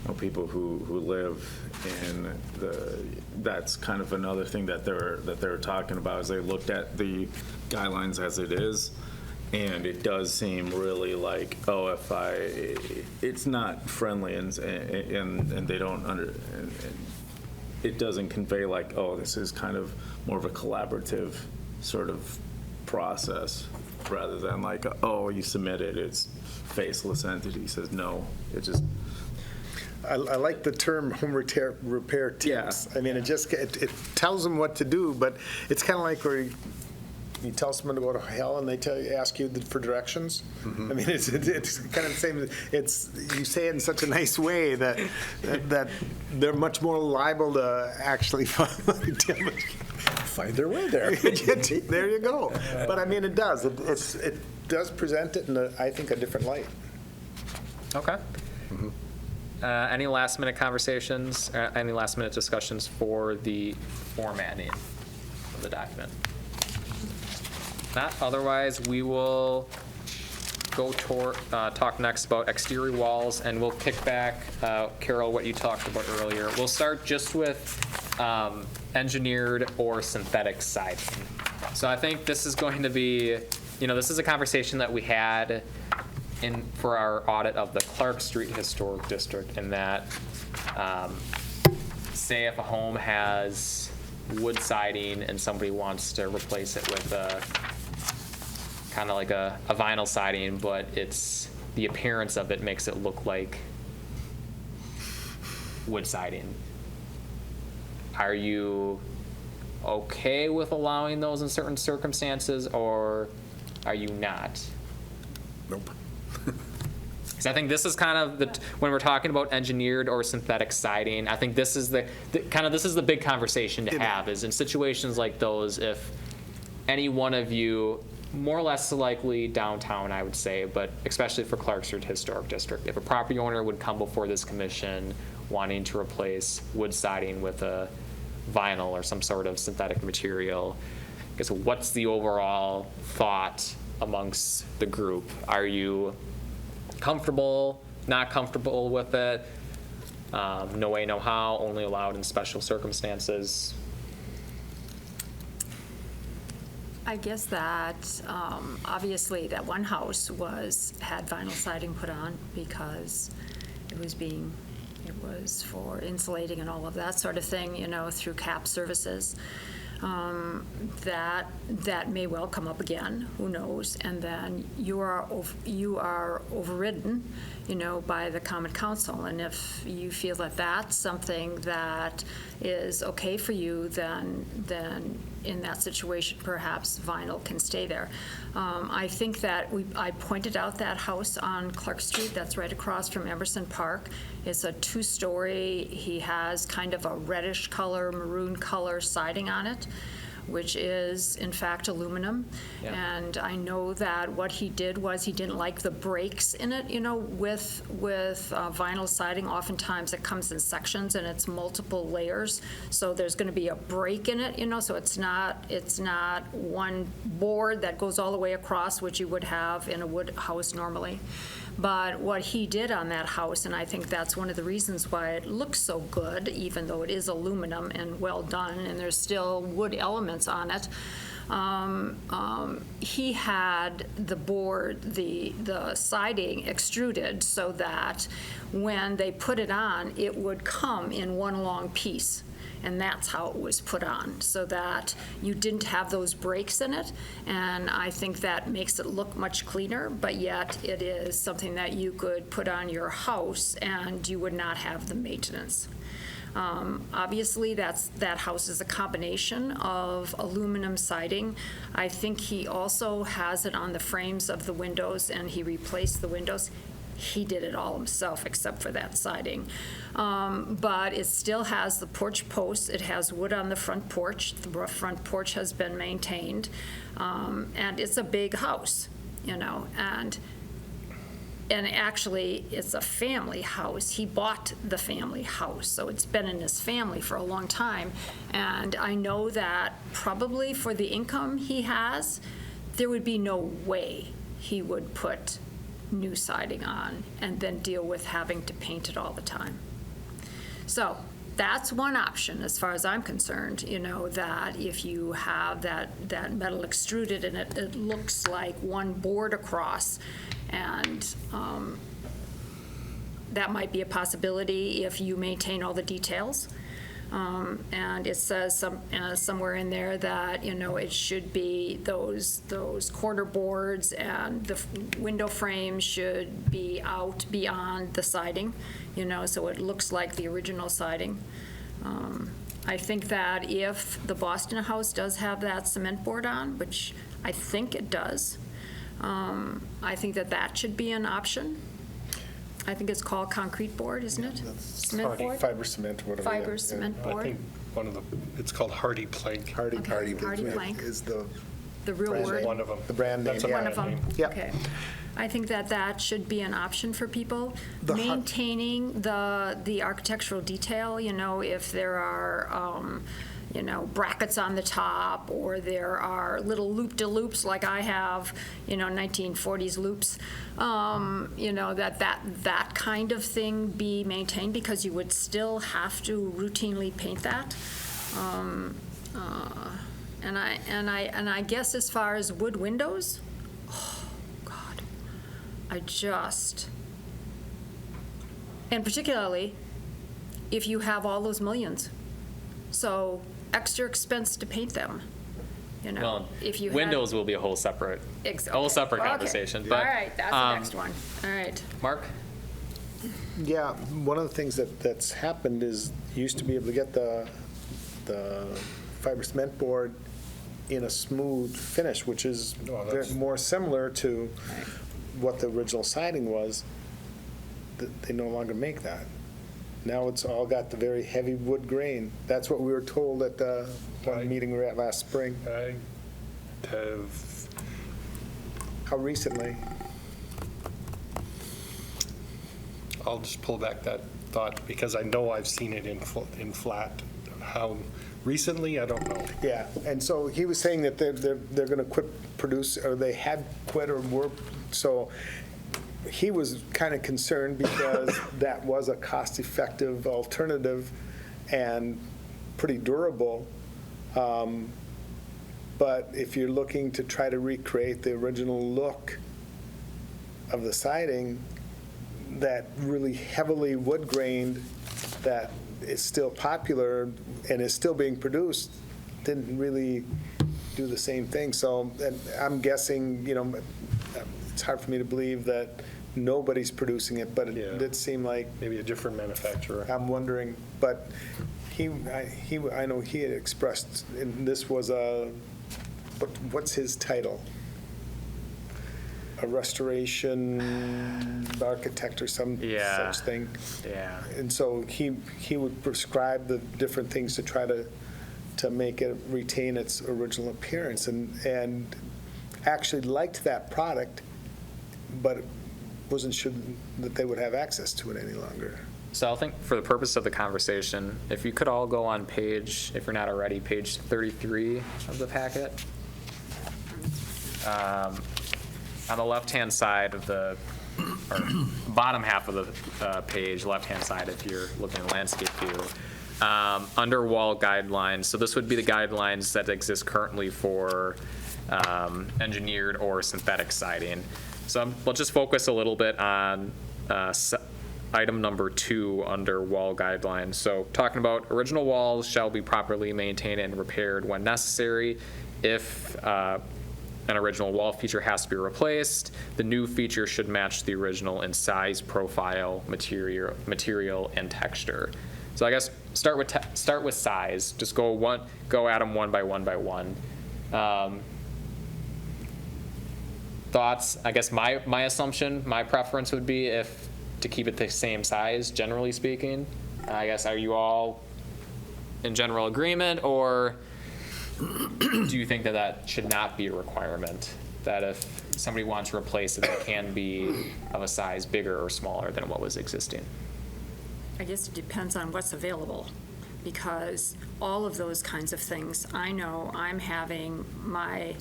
know people who live in that's kind of another thing that they're talking about, is they looked at the guidelines as it is, and it does seem really like, it's not friendly, and they don't and it doesn't convey like, this is kind of more of a collaborative sort of process, rather than like, you submit it, it's faceless entity says no. It just,
I like the term home repair tips. I mean, it tells them what to do, but it's kind of like where you tell someone to go to hell and they ask you for directions. I mean, it's kind of the same. You say it in such a nice way that they're much more liable to actually
Find their way there.
There you go. But I mean, it does. It does present it in, I think, a different light.
Okay. Any last minute conversations, any last minute discussions for the formatting of the document? that. Otherwise, we will go talk next about exterior walls, and we'll kick back, Carol, what you talked about earlier. We'll start just with engineered or synthetic siding. So I think this is going to be, this is a conversation that we had for our audit of the Clark Street Historic District, in that, say if a home has wood siding and somebody wants to replace it with a kind of like a vinyl siding, but the appearance of it makes it look like wood siding. Are you okay with allowing those in certain circumstances, or are you not?
Nope.
Because I think this is kind of when we're talking about engineered or synthetic siding, I think this is this is the big conversation to have, is in situations like those, if any one of you, more or less likely downtown, I would say, but especially for Clark Street Historic District, if a property owner would come before this commission wanting to replace wood siding with a vinyl or some sort of synthetic material, I guess what's the overall thought amongst the group? Are you comfortable, not comfortable with it? No way, no how, only allowed in special circumstances?
I guess that obviously that one house had vinyl siding put on because it was for insulating and all of that sort of thing, through CAP services. That may well come up again, who knows? And then you are overridden, by the Common Council. And if you feel that that's something that is okay for you, then in that situation, perhaps vinyl can stay there. I think that I pointed out that house on Clark Street that's right across from Emerson Park. It's a 2-story. He has kind of a reddish color, maroon color siding on it, which is in fact aluminum. Yeah. And I know that what he did was he didn't like the breaks in it, with vinyl siding. Oftentimes it comes in sections and it's multiple layers. So there's going to be a break in it, so it's not one board that goes all the way across, which you would have in a wood house normally. But what he did on that house, and I think that's one of the reasons why it looks so good, even though it is aluminum and well done, and there's still wood elements on it, he had the board, the siding extruded so that when they put it on, it would come in one long piece. And that's how it was put on, so that you didn't have those breaks in it. And I think that makes it look much cleaner, but yet it is something that you could put on your house and you would not have the maintenance. Obviously, that house is a combination of aluminum siding. I think he also has it on the frames of the windows, and he replaced the windows. He did it all himself except for that siding. But it still has the porch posts. It has wood on the front porch. The front porch has been maintained. And it's a big house, and actually it's a family house. He bought the family house, so it's been in his family for a long time. And I know that probably for the income he has, there would be no way he would put new siding on and then deal with having to paint it all the time. So that's one option as far as I'm concerned, that if you have that metal extruded and it looks like one board across, and that might be a possibility if you maintain all the details. And it says somewhere in there that, it should be those corner boards and the window frames should be out beyond the siding, so it looks like the original siding. I think that if the Boston House does have that cement board on, which I think it does, I think that should be an option. I think it's called concrete board, isn't it? Cement board?
Fiber cement, whatever.
Fiber cement
I
board.
think it's called Hardy Plank.
Hardy
Plank.
is the
real word.
One of them.
The brand name.
That's a
One
brand
of them.
name.
Yep.
Okay. I think that should be an option for people.
The har-
Maintaining the architectural detail, if there are, brackets on the top, or there are little loop-de-loops like I have, 1940s loops, that kind of thing be maintained, because you would still have to routinely paint that. And I guess as far as wood windows, oh, God, and particularly if you have all those millions. So extra expense to paint them,
Well,
if you had-
windows will be a whole separate conversation.
Okay.
But,
All right, that's the next one. All right.
Mark?
Yeah, one of the things that's happened is you used to be able to get the fiber cement board in a smooth finish, which is more similar to what the original siding was. They no longer make that. Now it's all got the very heavy wood grain. That's what we were told at the one meeting we were at last spring.
I have,
How recently?
I'll just pull back that thought because I know I've seen it in flat. How recently, I don't know.
Yeah, and so he was saying that they're going to quit or they had quit or were, so he was kind of concerned because that was a cost-effective alternative and pretty durable. But if you're looking to try to recreate the original look of the siding, that really heavily wood-grained that is still popular and is still being produced didn't really do the same thing. So and I'm guessing, it's hard for me to believe that nobody's producing it, but it did seem like
Maybe a different manufacturer.
I'm wondering, but I know he had expressed, and this was what's his title? A restoration architect or some such thing.
Yeah.
And so he would prescribe the different things to try to make it retain its original appearance, and actually liked that product, but wasn't sure that they would have access to it any longer.
So I think for the purpose of the conversation, if you could all go on page, if you're not already, page 33 of the packet. On the left-hand side of or bottom half of the page, left-hand side if you're looking at landscape view, under wall guidelines. So this would be the guidelines that exist currently for engineered or synthetic siding. So we'll just focus a little bit on item number 2 under wall guidelines. So talking about original walls shall be properly maintained and repaired when necessary. If an original wall feature has to be replaced, the new feature should match the original in size, profile, material, and texture. So I guess start with size. Just go at them one by one. Thoughts? I guess my assumption, my preference would be to keep it the same size, generally speaking. I guess, are you all in general agreement, or do you think that should not be a requirement? That if somebody wants to replace it, it can be of a size bigger or smaller than what was existing?
I guess it depends on what's available, because all of those kinds of things, I know I'm having my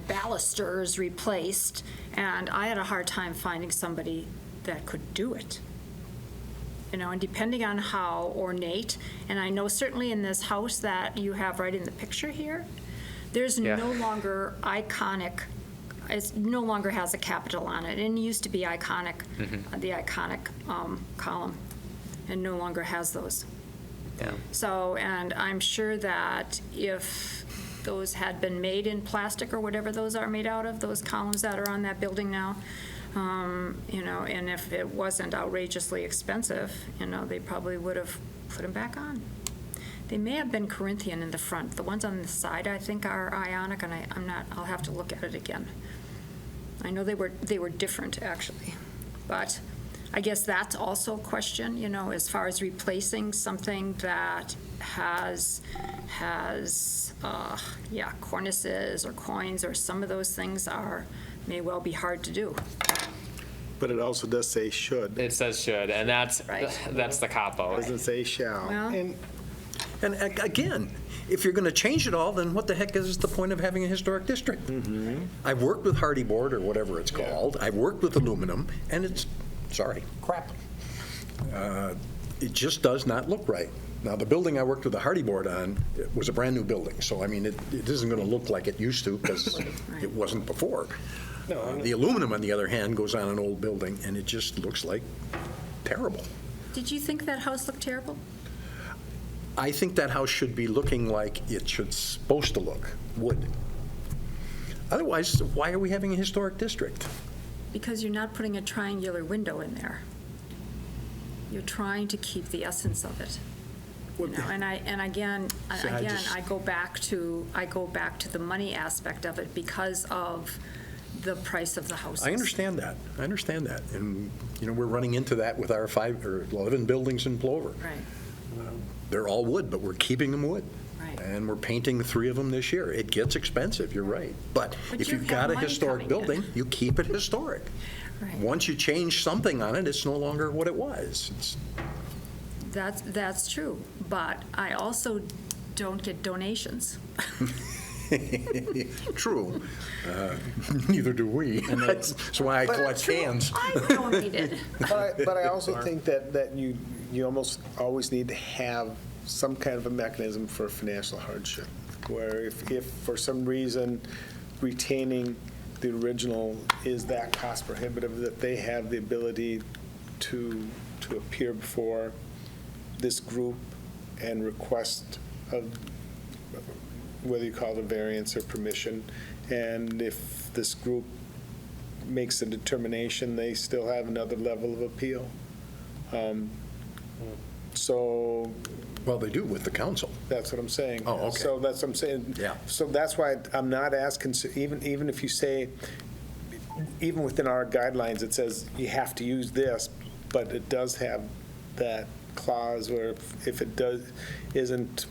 balusters replaced, and I had a hard time finding somebody that could do it. And depending on how ornate, and I know certainly in this house that you have right in the picture here, there's no longer iconic, it no longer has a capital on it. It used to be iconic, the iconic column, and no longer has those.
Yeah.
So, and I'm sure that if those had been made in plastic or whatever those are made out of, those columns that are on that building now, and if it wasn't outrageously expensive, they probably would have put them back on. They may have been Corinthian in the front. The ones on the side, I think, are Ionic, and I'll have to look at it again. I know they were different, actually. But I guess that's also a question, as far as replacing something that has cornices or coins, or some of those things may well be hard to do.
But it also does say should.
It says should, and that's
Right.
the cop-out.
It doesn't say shall.
Well,
And again, if you're going to change it all, then what the heck is the point of having a historic district? I've worked with Hardy Board, or whatever it's called. I've worked with aluminum, and it's, sorry, crap. It just does not look right. Now, the building I worked with the Hardy Board on was a brand-new building, so I mean, it isn't going to look like it used to, because it wasn't before. The aluminum, on the other hand, goes on an old building, and it just looks like terrible.
Did you think that house looked terrible?
I think that house should be looking like it should supposed to look, wood. Otherwise, why are we having a historic district?
Because you're not putting a triangular window in there. You're trying to keep the essence of it. You know, and again, I go back to the money aspect of it because of the price of the houses.
I understand that. And, you know, we're running into that with our 5 or 11 buildings in Plover.
Right.
They're all wood, but we're keeping them wood.
Right.
And we're painting 3 of them this year. It gets expensive, you're right. But if
you
you've
have
got a
money
historic
coming in.
building, you keep it historic.
Right.
Once you change something on it, it's no longer what it was.
That's true, but I also don't get donations.
True. Neither do we. That's why I collect cans.
I donated.
But I also think that you almost always need to have some kind of a mechanism for financial hardship, where if for some reason retaining the original is that cost prohibitive, that they have the ability to appear before this group and request whether you call it a variance or permission, and if this group makes a determination, they still have another level of appeal. So.
Well, they do with the council.
That's what I'm saying.
Oh, okay.
So that's what I'm saying.
Yeah.
So that's why I'm not as, even if you say, even within our guidelines, it says you have to use this, but it does have that clause where if it isn't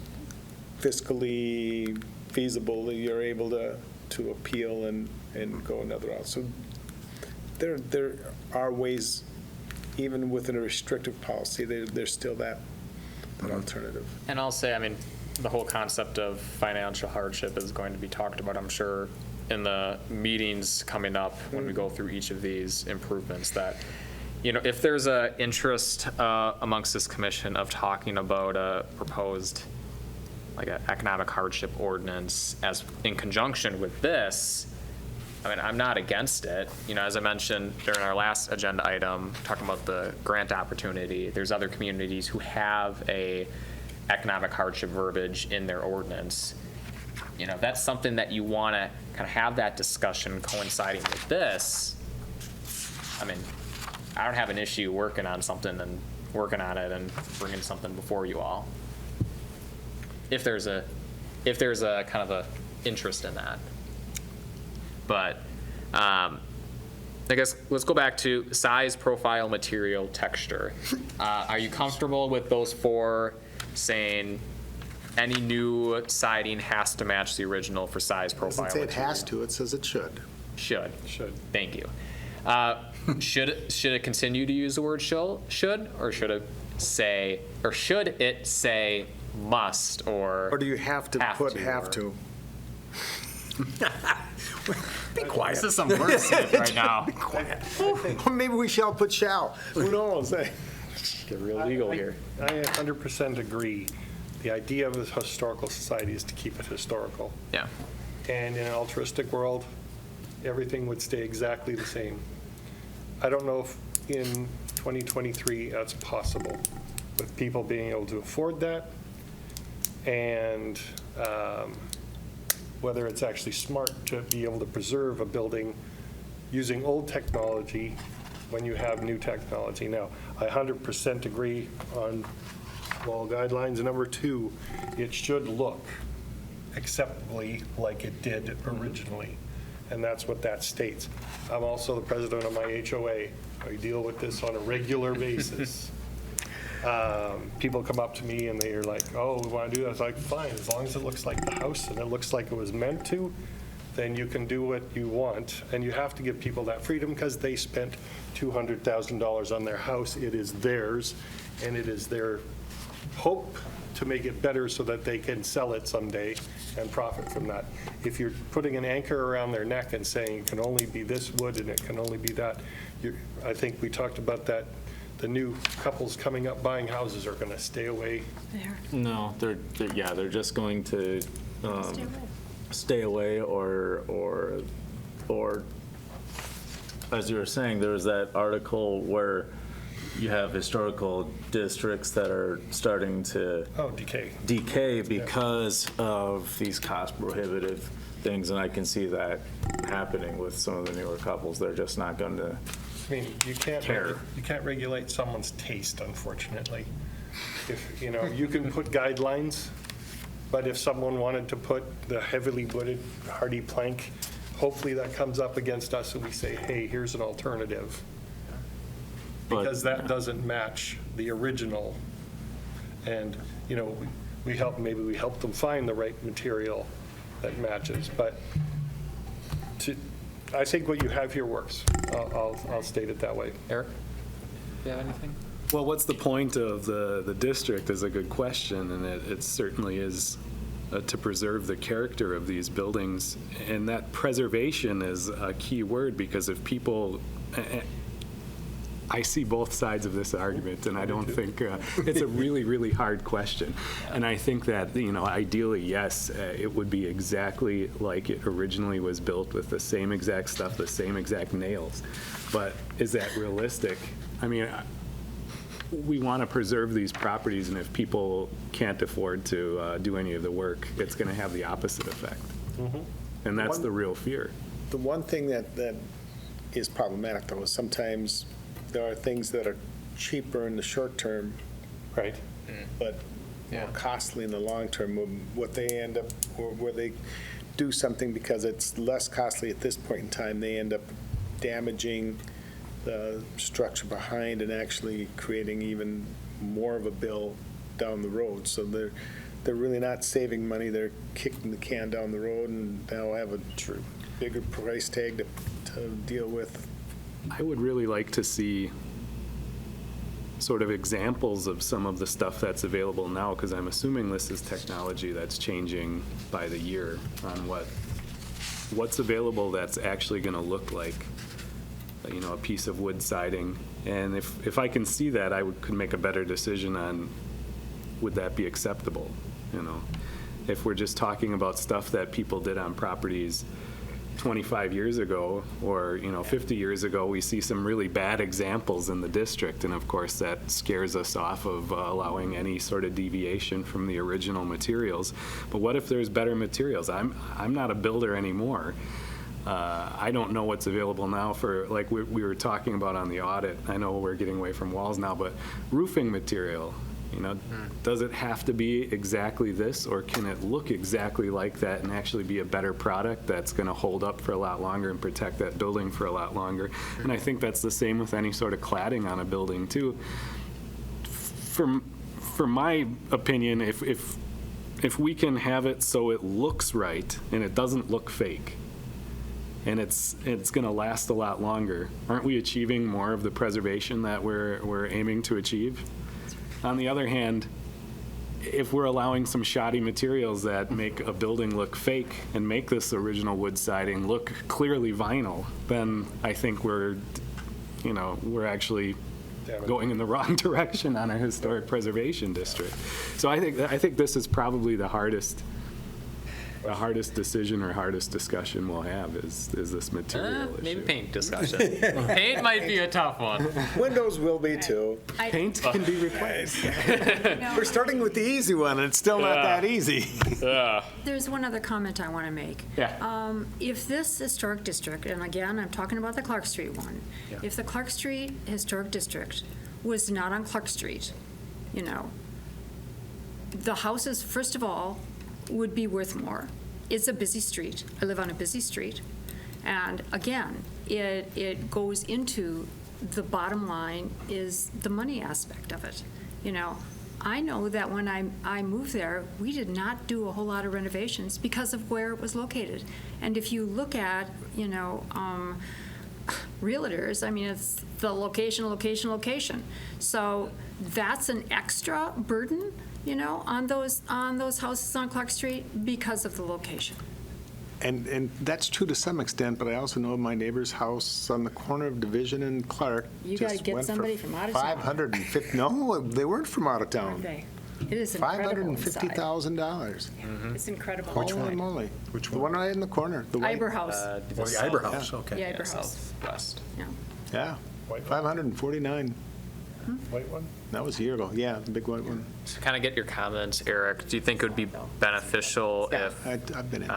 fiscally feasible, you're able to appeal and go another route. So there are ways, even within a restrictive policy, there's still that alternative.
And I'll say, I mean, the whole concept of financial hardship is going to be talked about, I'm sure, in the meetings coming up when we go through each of these improvements, that, you know, if there's a interest amongst this commission of talking about a proposed, like, an economic hardship ordinance as in conjunction with this, I mean, I'm not against it. You know, as I mentioned during our last agenda item, talking about the grant opportunity, there's other communities who have a economic hardship verbiage in their ordinance. You know, if that's something that you want to kind of have that discussion coinciding with this, I mean, I don't have an issue working on something and working on it and bringing something before you all. If there's a kind of a interest in that. But I guess let's go back to size, profile, material, texture. Are you comfortable with those 4 saying any new siding has to match the original for size,
It
profile,
doesn't say it
material?
has to, it says it should.
Should. Thank you. Should it continue to use the word should, or should it say must, or
do you have to put have to?
Be quiet.
This is some wordsmith right now.
Or maybe we shall put shall. Who knows?
Get real legal here.
I 100% agree. The idea of the Historical Society is to keep it historical.
Yeah.
And in an altruistic world, everything would stay exactly the same. I don't know if in 2023 that's possible, with people being able to afford that, and whether it's actually smart to be able to preserve a building using old technology when you have new technology. Now, I 100% agree on wall guidelines. Number 2, it should look acceptably like it did originally, and that's what that states. I'm also the president of my HOA. I deal with this on a regular basis. People come up to me and they're like, oh, we want to do that. It's like, fine, as long as it looks like the house and it looks like it was meant to, then you can do what you want. And you have to give people that freedom because they spent $200,000 on their house. It is theirs, and it is their hope to make it better so that they can sell it someday and profit from that. If you're putting an anchor around their neck and saying it can only be this wood and it can only be that, I think we talked about that, the new couples coming up buying houses are going to stay away.
No, they're just going to stay away or as you were saying, there was that article where you have historical districts that are starting to decay because of these cost prohibitive things, and I can see that happening with some of the newer couples. They're just not going to
I mean, you can't regulate someone's taste, unfortunately. If, you can put guidelines, but if someone wanted to put the heavily wooded hardy plank, hopefully that comes up against us and we say, hey, here's an alternative. Because that doesn't match the original. And, maybe we help them find the right material that matches. But I think what you have here works. I'll state it that way.
Eric, do you have anything?
Well, what's the point of the district is a good question, and it certainly is to preserve the character of these buildings. And that preservation is a key word, because if people, I see both sides of this argument, and I don't think it's a really, really hard question. And I think that, ideally, yes, it would be exactly like it originally was built, with the same exact stuff, the same exact nails. But is that realistic? I mean, we want to preserve these properties, and if people can't afford to do any of the work, it's going to have the opposite effect.
Mm-hmm.
And that's the real fear.
The one thing that is problematic, though, is sometimes there are things that are cheaper in the short term,
right?
But more costly in the long term. What they end up, or where they do something because it's less costly at this point in time, they end up damaging the structure behind and actually creating even more of a bill down the road. So they're really not saving money. They're kicking the can down the road, and now have a bigger price tag to deal with.
I would really like to see sort of examples of some of the stuff that's available now, because I'm assuming this is technology that's changing by the year on what's available that's actually going to look like a piece of wood siding. And if I can see that, I could make a better decision on would that be acceptable. If we're just talking about stuff that people did on properties 25 years ago or 50 years ago, we see some really bad examples in the district, and of course that scares us off of allowing any sort of deviation from the original materials. But what if there's better materials? I'm not a builder anymore. I don't know what's available now for, like we were talking about on the audit. I know we're getting away from walls now, but roofing material, does it have to be exactly this, or can it look exactly like that and actually be a better product that's going to hold up for a lot longer and protect that building for a lot longer? And I think that's the same with any sort of cladding on a building too. For my opinion, if we can have it so it looks right and it doesn't look fake, and it's going to last a lot longer, aren't we achieving more of the preservation that we're aiming to achieve? On the other hand, if we're allowing some shoddy materials that make a building look fake and make this original wood siding look clearly vinyl, then I think we're actually going in the wrong direction on our historic preservation district. So I think this is probably the hardest decision or hardest discussion we'll have is this material issue.
Maybe paint discussion. Paint might be a tough one.
Windows will be too.
Paint can be replaced.
We're starting with the easy one, and it's still not that easy.
There's one other comment I want to make.
Yeah.
If this historic district, and again, I'm talking about the Clark Street one, if the Clark Street Historic District was not on Clark Street, the houses, first of all, would be worth more. It's a busy street. I live on a busy street. And again, it goes into the bottom line is the money aspect of it. I know that when I moved there, we did not do a whole lot of renovations because of where it was located. And if you look at, realtors, I mean, it's the location. So that's an extra burden you know, on those houses on Clark Street because of the location.
And that's true to some extent, but I also know my neighbor's house on the corner of Division and Clark.
You gotta
just
get
went for
somebody from out of town.
550, no, they weren't from out of town.
Okay. It is incredible inside.
$550,000.
It's incredible.
Holy moly. Which one? The one right in the corner. The white.
Iber House.
Oh, the Iber House, okay.
Yeah, Iber House.
Southwest.
Yeah.
Yeah, 549.
White one?
That was a year ago. Yeah, the big white one.
To kind of get your comments, Eric, do you think it would be beneficial if
I've been in.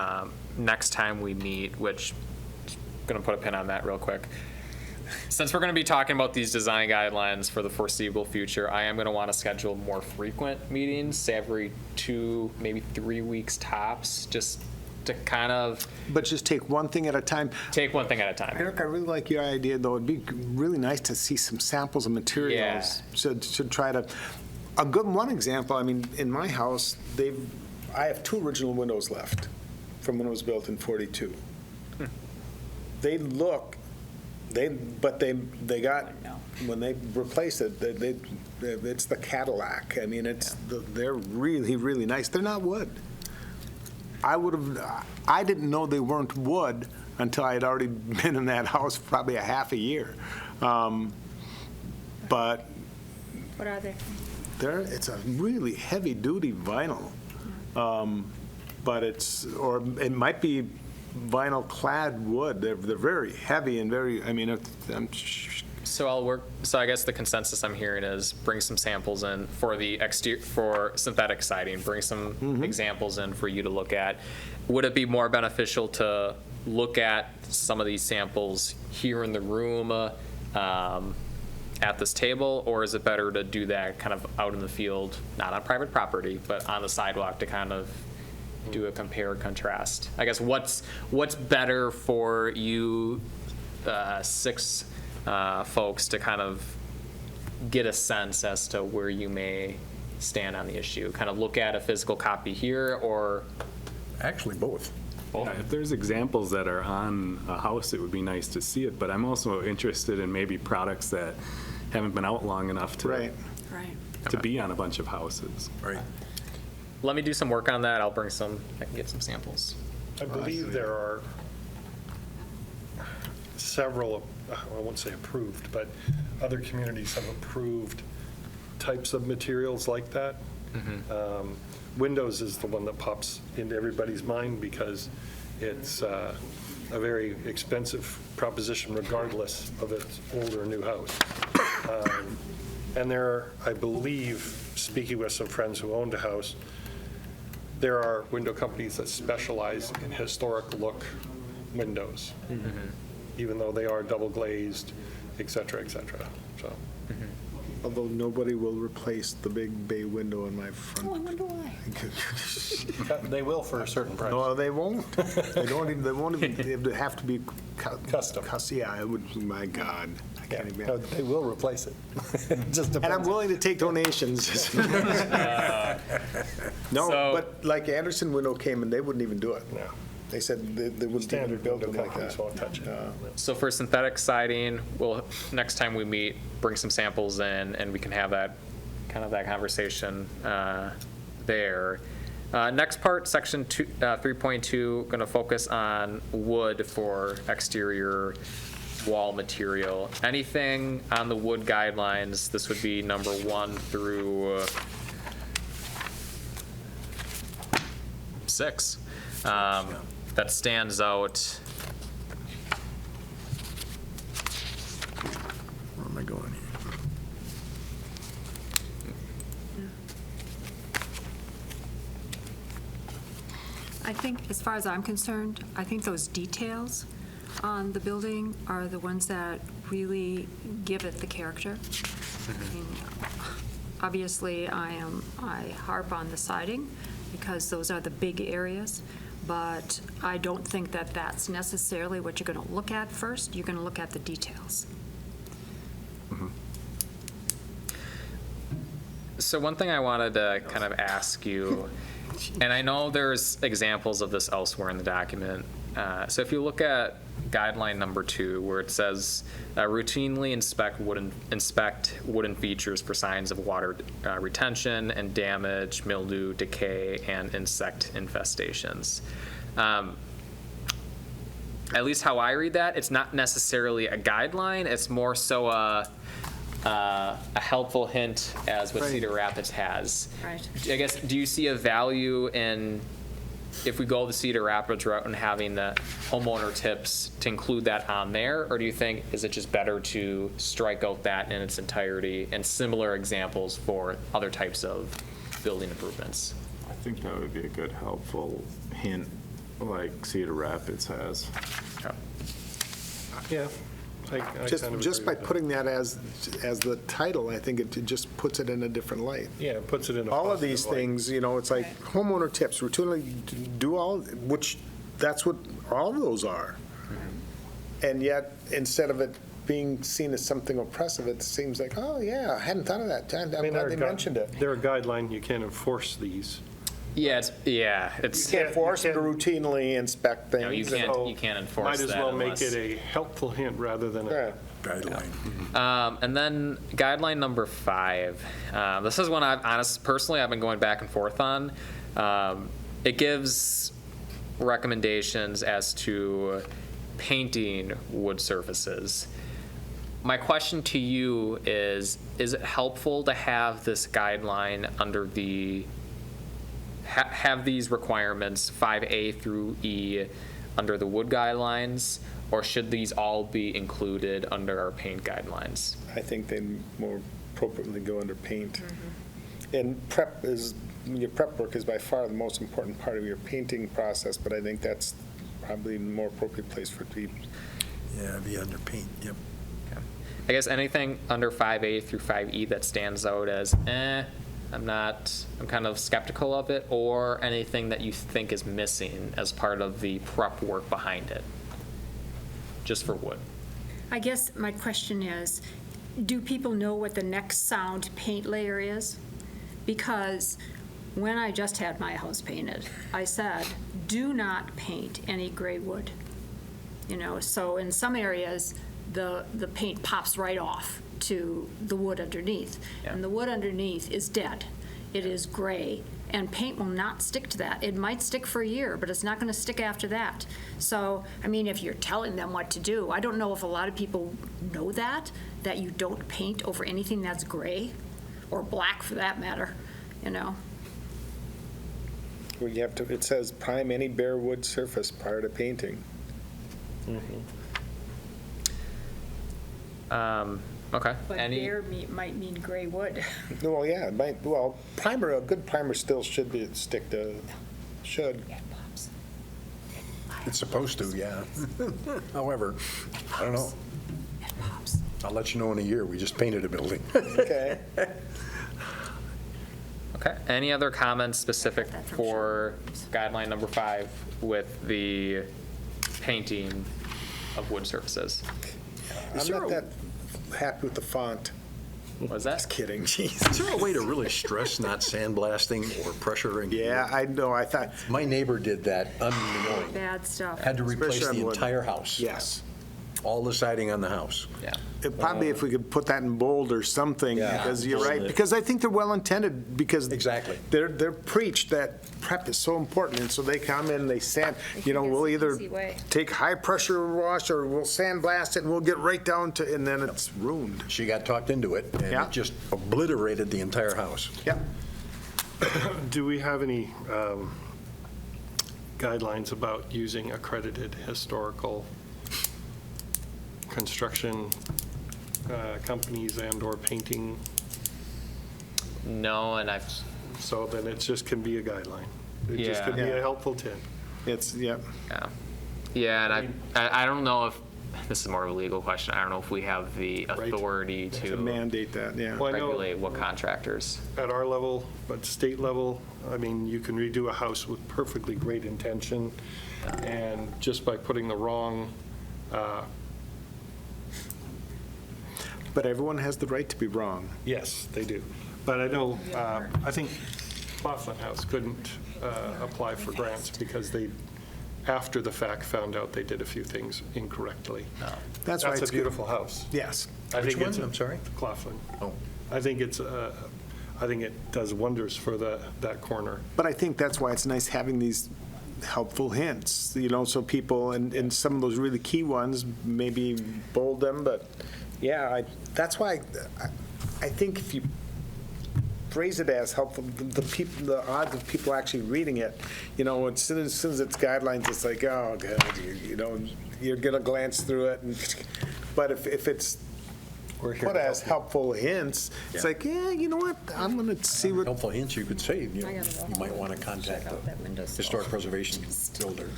next time we meet, which, going to put a pin on that real quick. Since we're going to be talking about these design guidelines for the foreseeable future, I am going to want to schedule more frequent meetings, say every 2, maybe 3 weeks tops, just to kind of
But just take one thing at a time.
take one thing at a time.
Eric, I really like your idea, though. It'd be really nice to see some samples of materials. Should try to, one example, I mean, in my house, I have 2 original windows left from when it was built in 42. They look, but they got, when they replaced it, it's the Cadillac. I mean, they're really, really nice. They're not wood. I didn't know they weren't wood until I had already been in that house for probably a half a year. But
What are they?
it's a really heavy-duty vinyl. But it might be vinyl-clad wood. They're very heavy and very, I mean,
So I guess the consensus I'm hearing is bring some samples in for synthetic siding, bring some examples in for you to look at. Would it be more beneficial to look at some of these samples here in the room at this table, or is it better to do that kind of out in the field, not on private property, but on the sidewalk to kind of do a compare and contrast? I guess what's better for you 6 folks to kind of get a sense as to where you may stand on the issue? Kind of look at a physical copy here, or?
Actually, both.
Yeah, if there's examples that are on a house, it would be nice to see it, but I'm also interested in maybe products that haven't been out long enough to
Right.
to be on a bunch of houses.
Right.
Let me do some work on that. I can get some samples.
I believe there are several, I won't say approved, but other communities have approved types of materials like that. Windows is the one that pops into everybody's mind because it's a very expensive proposition regardless of its old or new house. And there are, I believe, speaking with some friends who owned a house, there are window companies that specialize in historic look windows, even though they are double glazed, et cetera, so.
although nobody will replace the big bay window in my front.
Oh, I wonder why.
They will for a certain price.
No, they won't. They won't even, it would have to be
Custom.
Yeah, it would, my God. I can't even.
No, they will replace it. Just
And I'm
depends.
willing to take donations. No,
So-
but like Anderson Window came and they wouldn't even do it.
No.
They said they wouldn't even
Standard
build
window
them like
companies
that.
won't touch it.
So for synthetic siding, next time we meet, bring some samples in, and we can have that conversation there. Next part, section 3.2, going to focus on wood for exterior wall material. Anything on the wood guidelines, this would be number 1 through 6, that stands out.
Where am I going here?
I think, as far as I'm concerned, I think those details on the building are the ones that really give it the character. I mean, obviously, I harp on the siding because those are the big areas, but I don't think that that's necessarily what you're going to look at first. You're going to look at the details.
So one thing I wanted to kind of ask you, and I know there's examples of this elsewhere in the document. So if you look at guideline number 2, where it says routinely inspect wooden features for signs of water retention and damage, mildew, decay, and insect infestations. At least how I read that, it's not necessarily a guideline, it's more so a helpful hint, as what Cedar Rapids has.
Right.
I guess, do you see a value in, if we go the Cedar Rapids route and having the homeowner tips, to include that on there? Or do you think, is it just better to strike out that in its entirety and similar examples for other types of building improvements?
I think that would be a good, helpful hint, like Cedar Rapids has.
Yeah. I
Just
kind of
just
agree
by
with that.
putting that as the title, I think it just puts it in a different light.
Yeah, it puts it in a
All of
positive
these
light.
things, you know, it's like homeowner tips, routinely do all, which, that's what all of those are. And yet, instead of it being seen as something oppressive, it seems like, oh, yeah, I hadn't thought of that. I'm
I mean,
glad they mentioned it.
they're a guideline, you can't enforce these.
Yeah,
You
it's,
can't force them to routinely inspect things.
no, you can't enforce
Might as
that
well make
unless-
it a helpful hint rather than
Yeah.
a
Guideline.
And then guideline number 5. This is one personally, I've been going back and forth on. It gives recommendations as to painting wood surfaces. My question to you is it helpful to have this guideline under the, have these requirements 5A through E under the wood guidelines, or should these all be included under our paint guidelines?
I think they more appropriately go under paint. And your prep work is by far the most important part of your painting process, but I think that's probably the more appropriate place for it to be.
Yeah, it'd be under paint, yep.
I guess anything under 5A through 5E that stands out as, I'm kind of skeptical of it, or anything that you think is missing as part of the prep work behind it, just for wood?
I guess my question is, do people know what the next sound paint layer is? Because when I just had my house painted, I said, do not paint any gray wood. You know, so in some areas, the paint pops right off to the wood underneath.
Yeah.
And the wood underneath is dead. It is gray, and paint will not stick to that. It might stick for a year, but it's not going to stick after that. So, I mean, if you're telling them what to do, I don't know if a lot of people know that you don't paint over anything that's gray, or black for that matter, you know?
Well, you have to, it says prime any bare wood surface prior to painting.
Okay.
But bare might mean gray wood.
Well, yeah, it might, well, primer, a good primer still should should.
It's supposed to, yeah. However, I don't know. I'll let you know in a year. We just painted a building.
Okay.
Okay. Any other comments specific for guideline number 5 with the painting of wood surfaces?
I'm not that happy with the font.
Was that?
Just kidding, jeez.
Is there a way to really stress not sandblasting or pressuring?
Yeah, I know, I thought,
My neighbor did that unknowing.
Bad stuff.
Had to replace
Especially
the
on wood.
entire house.
yes.
All the siding on the house.
Yeah.
Probably if we could put that in bold or something,
Yeah.
because you're right, because I think they're well-intended, because
Exactly.
they're preached that prep is so important, and so they come in, they sand, you know,
think
we'll
it's an
either
easy way.
take high-pressure wash, or we'll sandblast it, and we'll get right down to, and then it's ruined.
She got talked into it, and
Yeah.
it just obliterated the entire house.
Yeah.
Do we have any guidelines about using accredited historical construction companies and/or painting?
No, and
So then it just can be a guideline. It just
Yeah.
could be
Yeah.
a helpful tip.
It's, yeah.
and I don't know if, this is more of a legal question, I don't know if we have the
Right.
authority
To
to
mandate that, yeah.
Well, I know
regulate what contractors.
at our level, but state level, I mean, you can redo a house with perfectly great intention, and just by putting the wrong,
But everyone has the right to be wrong.
yes, they do. But I know, I think Laughlin House couldn't apply for grants because they after the fact, found out they did a few things incorrectly.
That's why
That's
it's
a beautiful house.
Yes.
I
Which
think
one?
it's-
I'm sorry?
Claflin.
Oh.
I think it's, I think it does wonders for that corner.
But I think that's why it's nice having these helpful hints, so people, and some of those really key ones, maybe bold them, but yeah, that's why I think if you phrase it as helpful, the odds of people actually reading it, as soon as it's guidelines, it's like, oh, God, you're going to glance through it. But if it's
We're here
put
to
as
help
helpful hints, it's like, yeah, you know what, I'm going to see what.
Helpful hints you could say, you
I gotta go
might
home.
want to contact
Check out that
the
windowsill.
historic preservation builder.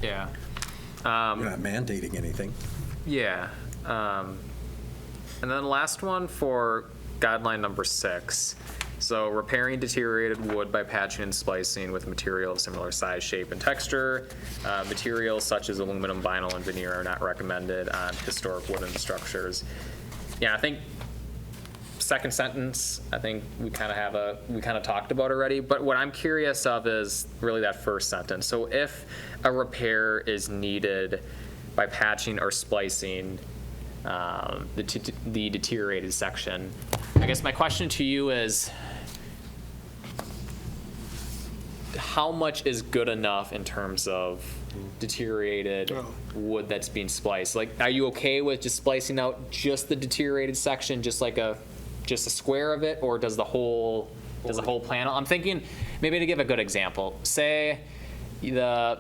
Yeah.
You're not mandating anything.
Yeah. And then last one for guideline number 6. So repairing deteriorated wood by patching and splicing with material of similar size, shape, and texture. Materials such as aluminum, vinyl, and veneer are not recommended on historic wooden structures. Yeah, I think second sentence, I think we kind of talked about already, but what I'm curious of is really that first sentence. So if a repair is needed by patching or splicing the deteriorated section, I guess my question to you is, how much is good enough in terms of deteriorated wood that's being spliced? Like, are you okay with just splicing out just the deteriorated section, just a square of it, or does the whole panel? I'm thinking, maybe to give a good example, say the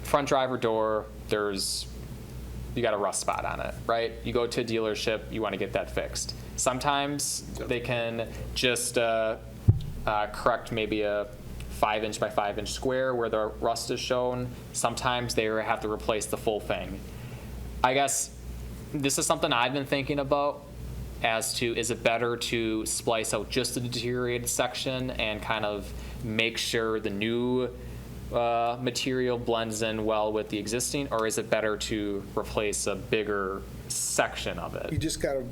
front driver door, you got a rust spot on it, right? You go to a dealership, you want to get that fixed. Sometimes they can just correct maybe a 5-inch by 5-inch square where the rust is shown. Sometimes they have to replace the full thing. I guess this is something I've been thinking about as to, is it better to splice out just the deteriorated section and kind of make sure the new material blends in well with the existing, or is it better to replace a bigger section of it?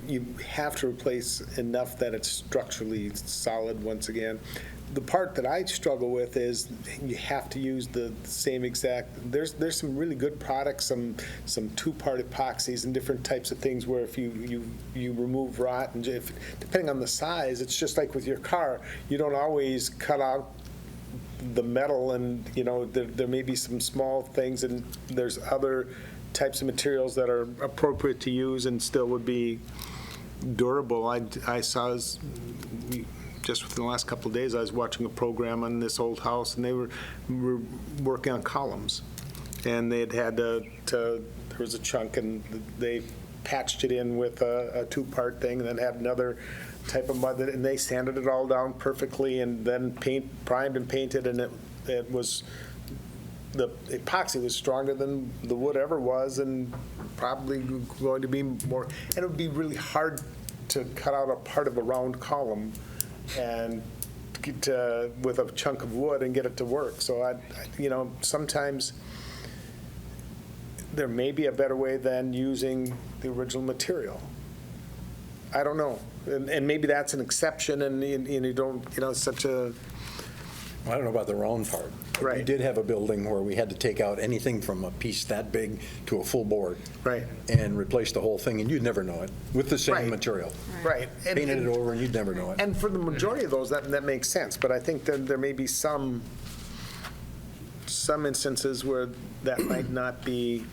You have to replace enough that it's structurally solid once again. The part that I struggle with is you have to use the same exact, there's some really good products, some two-part epoxies and different types of things where if you remove rot, and depending on the size, it's just like with your car, you don't always cut out the metal, and there may be some small things, and there's other types of materials that are appropriate to use and still would be durable. I saw just within the last couple of days, I was watching a program on this old house, and they were working on columns, and they had there was a chunk, and they patched it in with a two-part thing, and then had another type of mud, and they sanded it all down perfectly, and then primed and painted, and it was, the epoxy was stronger than the wood ever was, and probably going to be more, and it would be really hard to cut out a part of a round column and with a chunk of wood and get it to work. So sometimes there may be a better way than using the original material. I don't know, and maybe that's an exception, and you don't, such a.
I don't know about the round part.
Right.
We did have a building where we had to take out anything from a piece that big to a full board.
Right.
And replace the whole thing, and you'd never know it, with the same
Right.
material.
Right.
Painted it over, and you'd never know it.
And for the majority of those, that makes sense, but I think there may be some instances where that might not be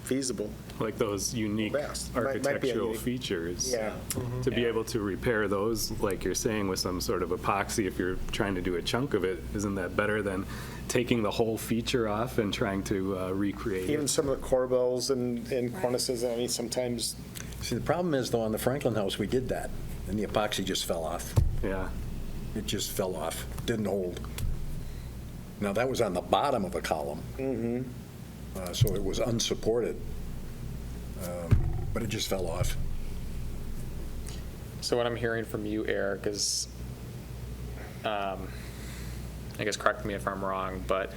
feasible.
Like those unique
Best. Might be a
architectural
unique-
features.
Yeah.
To be able to repair those, like you're saying, with some sort of epoxy, if you're trying to do a chunk of it, isn't that better than taking the whole feature off and trying to recreate
Even
it?
some of the corbels and cornices, I mean, sometimes.
See, the problem is, though, on the Franklin House, we did that, and the epoxy just fell off.
Yeah.
It just fell off, didn't hold. Now, that was on the bottom of a column. So it was unsupported. But it just fell off.
So what I'm hearing from you, Eric, is, I guess correct me if I'm wrong, but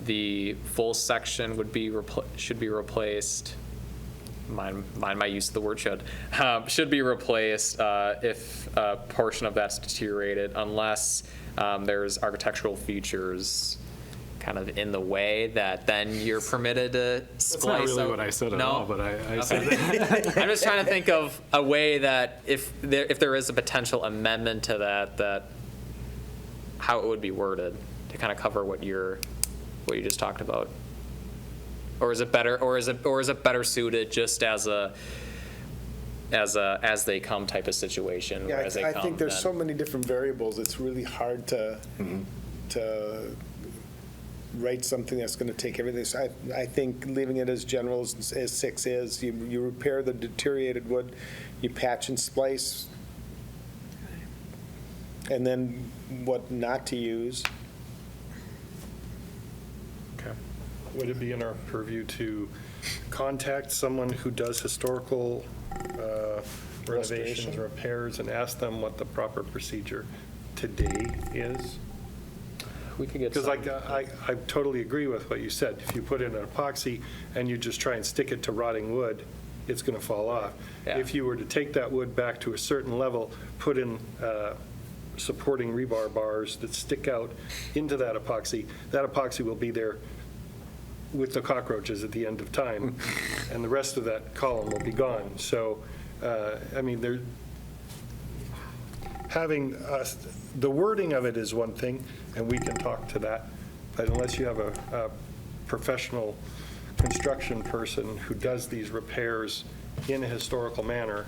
the full section should be replaced. Mind my use of the word should be replaced if a portion of that's deteriorated, unless there's architectural features
kind of in the way, that then you're permitted to
That's
splice
not really
out-
what I said at
No?
all, but I said
Okay.
that.
I'm just trying to think of a way that if there is a potential amendment to that how it would be worded to kind of cover what you just talked about. Or is it better suited just as they come type of situation?
Yeah,
where as they
I
come,
think there's
then-
so many different variables, it's really hard to write something that's going to take everything. So I think leaving it as general as 6 is, you repair the deteriorated wood, you patch and splice, and then what not to use.
Would it be in our purview to contact someone who does historical renovations,
Restoration?
repairs, and ask them what the proper procedure today is?
We could get
Because
some-
I totally agree with what you said. If you put in an epoxy and you just try and stick it to rotting wood, it's going to fall off.
Yeah.
If you were to take that wood back to a certain level, put in supporting rebar bars that stick out into that epoxy will be there with the cockroaches at the end of time, and the rest of that column will be gone. So, I mean, the wording of it is one thing, and we can talk to that, but unless you have a professional construction person who does these repairs in a historical manner,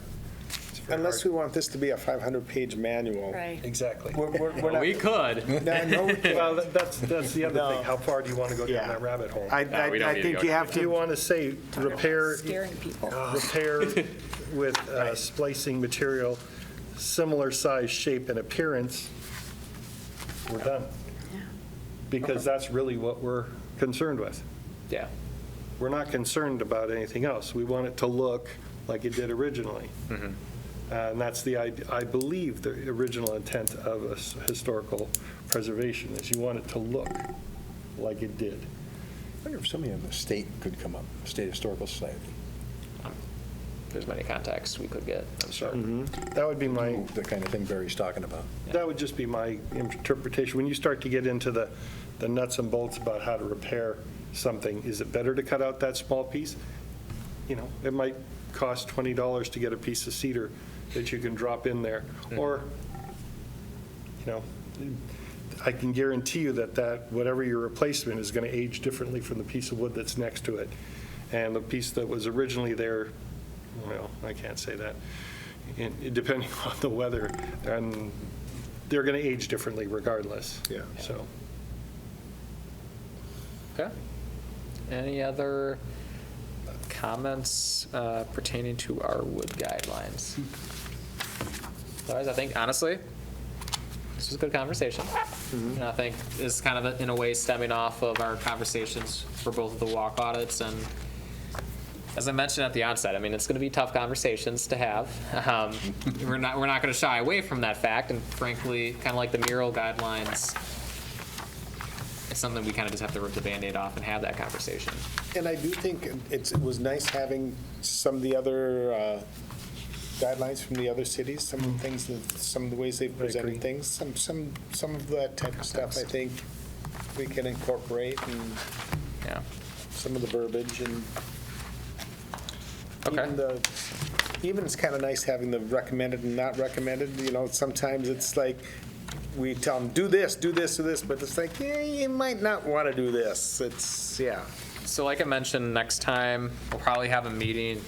it's very
Unless we
hard.
want this to be a 500-page manual.
Right.
Exactly.
We're not-
We could.
No, we can't.
Well, that's the other
No.
thing. How far do you want to go down
Yeah.
that rabbit hole?
I
we don't need to
think
go
you have
If you
to,
want to say repair
people.
with splicing material, similar size, shape, and appearance, we're done. Because that's really what we're concerned with.
Yeah.
We're not concerned about anything else. We want it to look like it did originally. And that's I believe, the original intent of a historical preservation, is you want it to look like it did.
I wonder if somebody in the state could come up, State Historical Society.
There's many contacts we could get, I'm sure.
That would be my,
The kind of thing Barry's talking about.
that would just be my interpretation. When you start to get into the nuts and bolts about how to repair something, is it better to cut out that small piece? You know, it might cost $20 to get a piece of cedar that you can drop in there. Or, you know, I can guarantee you that whatever your replacement is going to age differently from the piece of wood that's next to it. And the piece that was originally there, well, I can't say that, depending on the weather, and they're going to age differently regardless.
Yeah.
So,
Okay. Any other comments pertaining to our wood guidelines? Otherwise, I think, honestly, this was a good conversation. And I think this is kind of, in a way, stemming off of our conversations for both of the walk audits. And as I mentioned at the onset, I mean, it's going to be tough conversations to have. We're not going to shy away from that fact. And frankly, kind of like the mural guidelines, it's something we kind of just have to rip the Band-Aid off and have that conversation.
and I do think it was nice having some of the other guidelines from the other cities, some of the things, some of the ways they've presented things, some of that type of stuff, I think we can incorporate, and
Yeah.
some of the verbiage, and
Okay.
even it's kind of nice having the recommended and not recommended, you know, sometimes it's like, we tell them, do this, do this, do this, but it's like, yeah, you might not want to do this, it's, yeah.
So like I mentioned, next time, we'll probably have a meeting.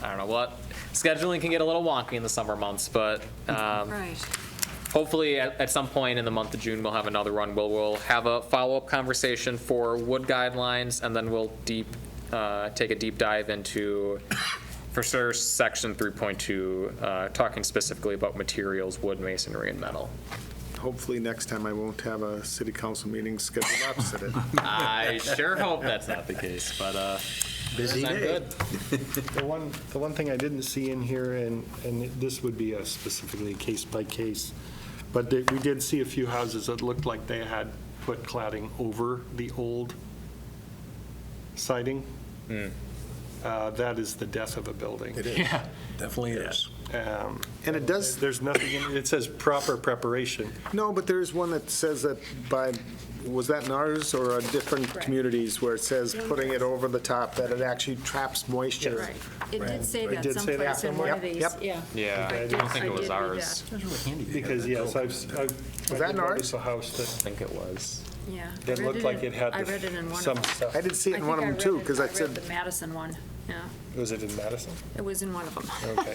I don't know what. Scheduling can get a little wonky in the summer months, but
Right.
hopefully at some point in the month of June, we'll have another one. We'll have a follow-up conversation for wood guidelines, and then we'll take a deep dive into, for sure, section 3.2, talking specifically about materials, wood, masonry, and metal.
Hopefully next time I won't have a city council meeting scheduled opposite it.
I sure hope that's not the case, but
Busy
I'm
day.
good.
the one thing I didn't see in here, and this would be specifically case by case, but we did see a few houses that looked like they had put cladding over the old siding. That is the death of a building.
It is. Definitely is.
And it does,
There's nothing, it says proper preparation.
no, but there is one that says that was that in ours or different
Right.
communities where it says putting it over the top, that it actually traps moisture?
Right. It did say
It
that
did say that
someplace in one of
somewhere?
these,
Yep.
yeah.
Yeah, I
did-
don't think
I
it was
did read
ours.
that.
Because, yes, I
Was that
did
in ours?
notice a house
I think it was.
Yeah. I
that
read
looked like it had
I read it in one
some
of them.
stuff.
I did see it in
I
one of
think
them
I
too,
read
because
it-
I said,
read the Madison one, yeah.
Was it in Madison?
It was in one of them.
Okay.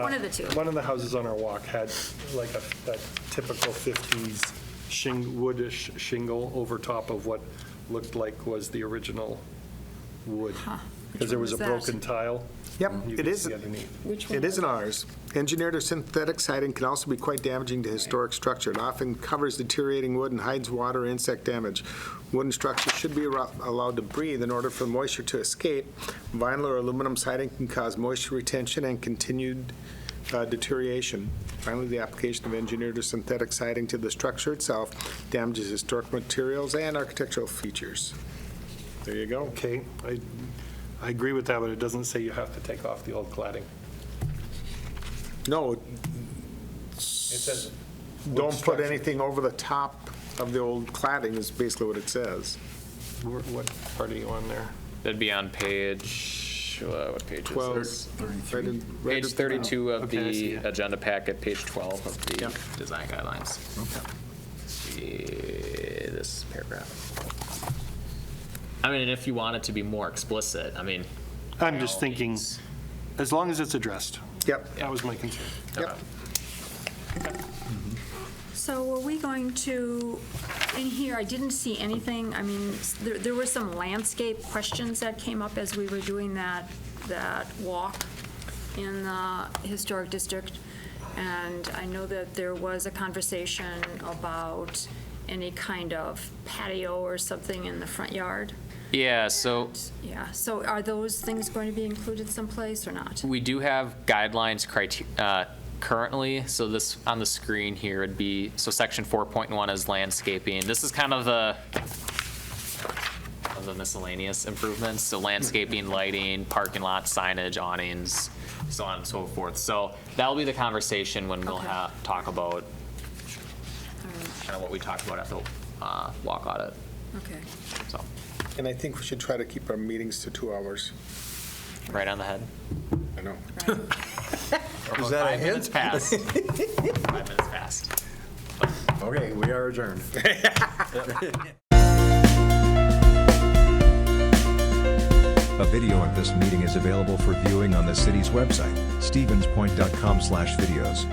One of the two.
One of the houses on our walk had like that typical 50s woodish shingle over top of what looked like was the original wood.
Huh.
Because there
one
was a
was that?
broken tile.
yep,
You
it
could
is.
see underneath.
Which one
It is
was
in ours. Engineered or synthetic siding can also be quite damaging to historic structure. It often covers deteriorating wood and hides water or insect damage. Wooden structures should be allowed to breathe in order for moisture to escape. Vinyl or aluminum siding can cause moisture retention and continued deterioration. Finally, the application of engineered or synthetic siding to the structure itself damages historic materials and architectural features. There you go.
Okay, I agree with that, but it doesn't say you have to take off the old cladding.
No,
It says wood
don't put
structure.
anything over the top of the old cladding is basically what it says.
What part are you on there?
That'd be on page, what page is
12.
this?
Right
Page 32 of
Okay, I see
the
it.
agenda packet, page 12 of the
Yep.
design guidelines. This paragraph. I mean, if you want it to be more explicit, I mean.
I'm
by
just
all
thinking,
means.
as long as it's addressed.
Yep,
That was my concern.
yep.
So are we going to, in here, I didn't see anything, I mean, there were some landscape questions that came up as we were doing that walk in the historic district. And I know that there was a conversation about any kind of patio or something in the front yard.
Yeah, so
Yeah, so are those things going to be included someplace or not?
we do have guidelines currently, so this, on the screen here would be, so section 4.1 is landscaping. This is kind of the miscellaneous improvements, so landscaping, lighting, parking lot signage, awnings, so on and so forth. So that'll be the conversation when we'll
Okay.
talk about kind of what we talked about at the walk audit,
Okay.
so,
And I think we should try to keep our meetings to 2 hours.
right on the head.
I know.
Is that a
5 minutes
hint?
past. 5 minutes past.
Okay, we are adjourned.
A video of this meeting is available for viewing on the city's website, stevenspoint.com/videos.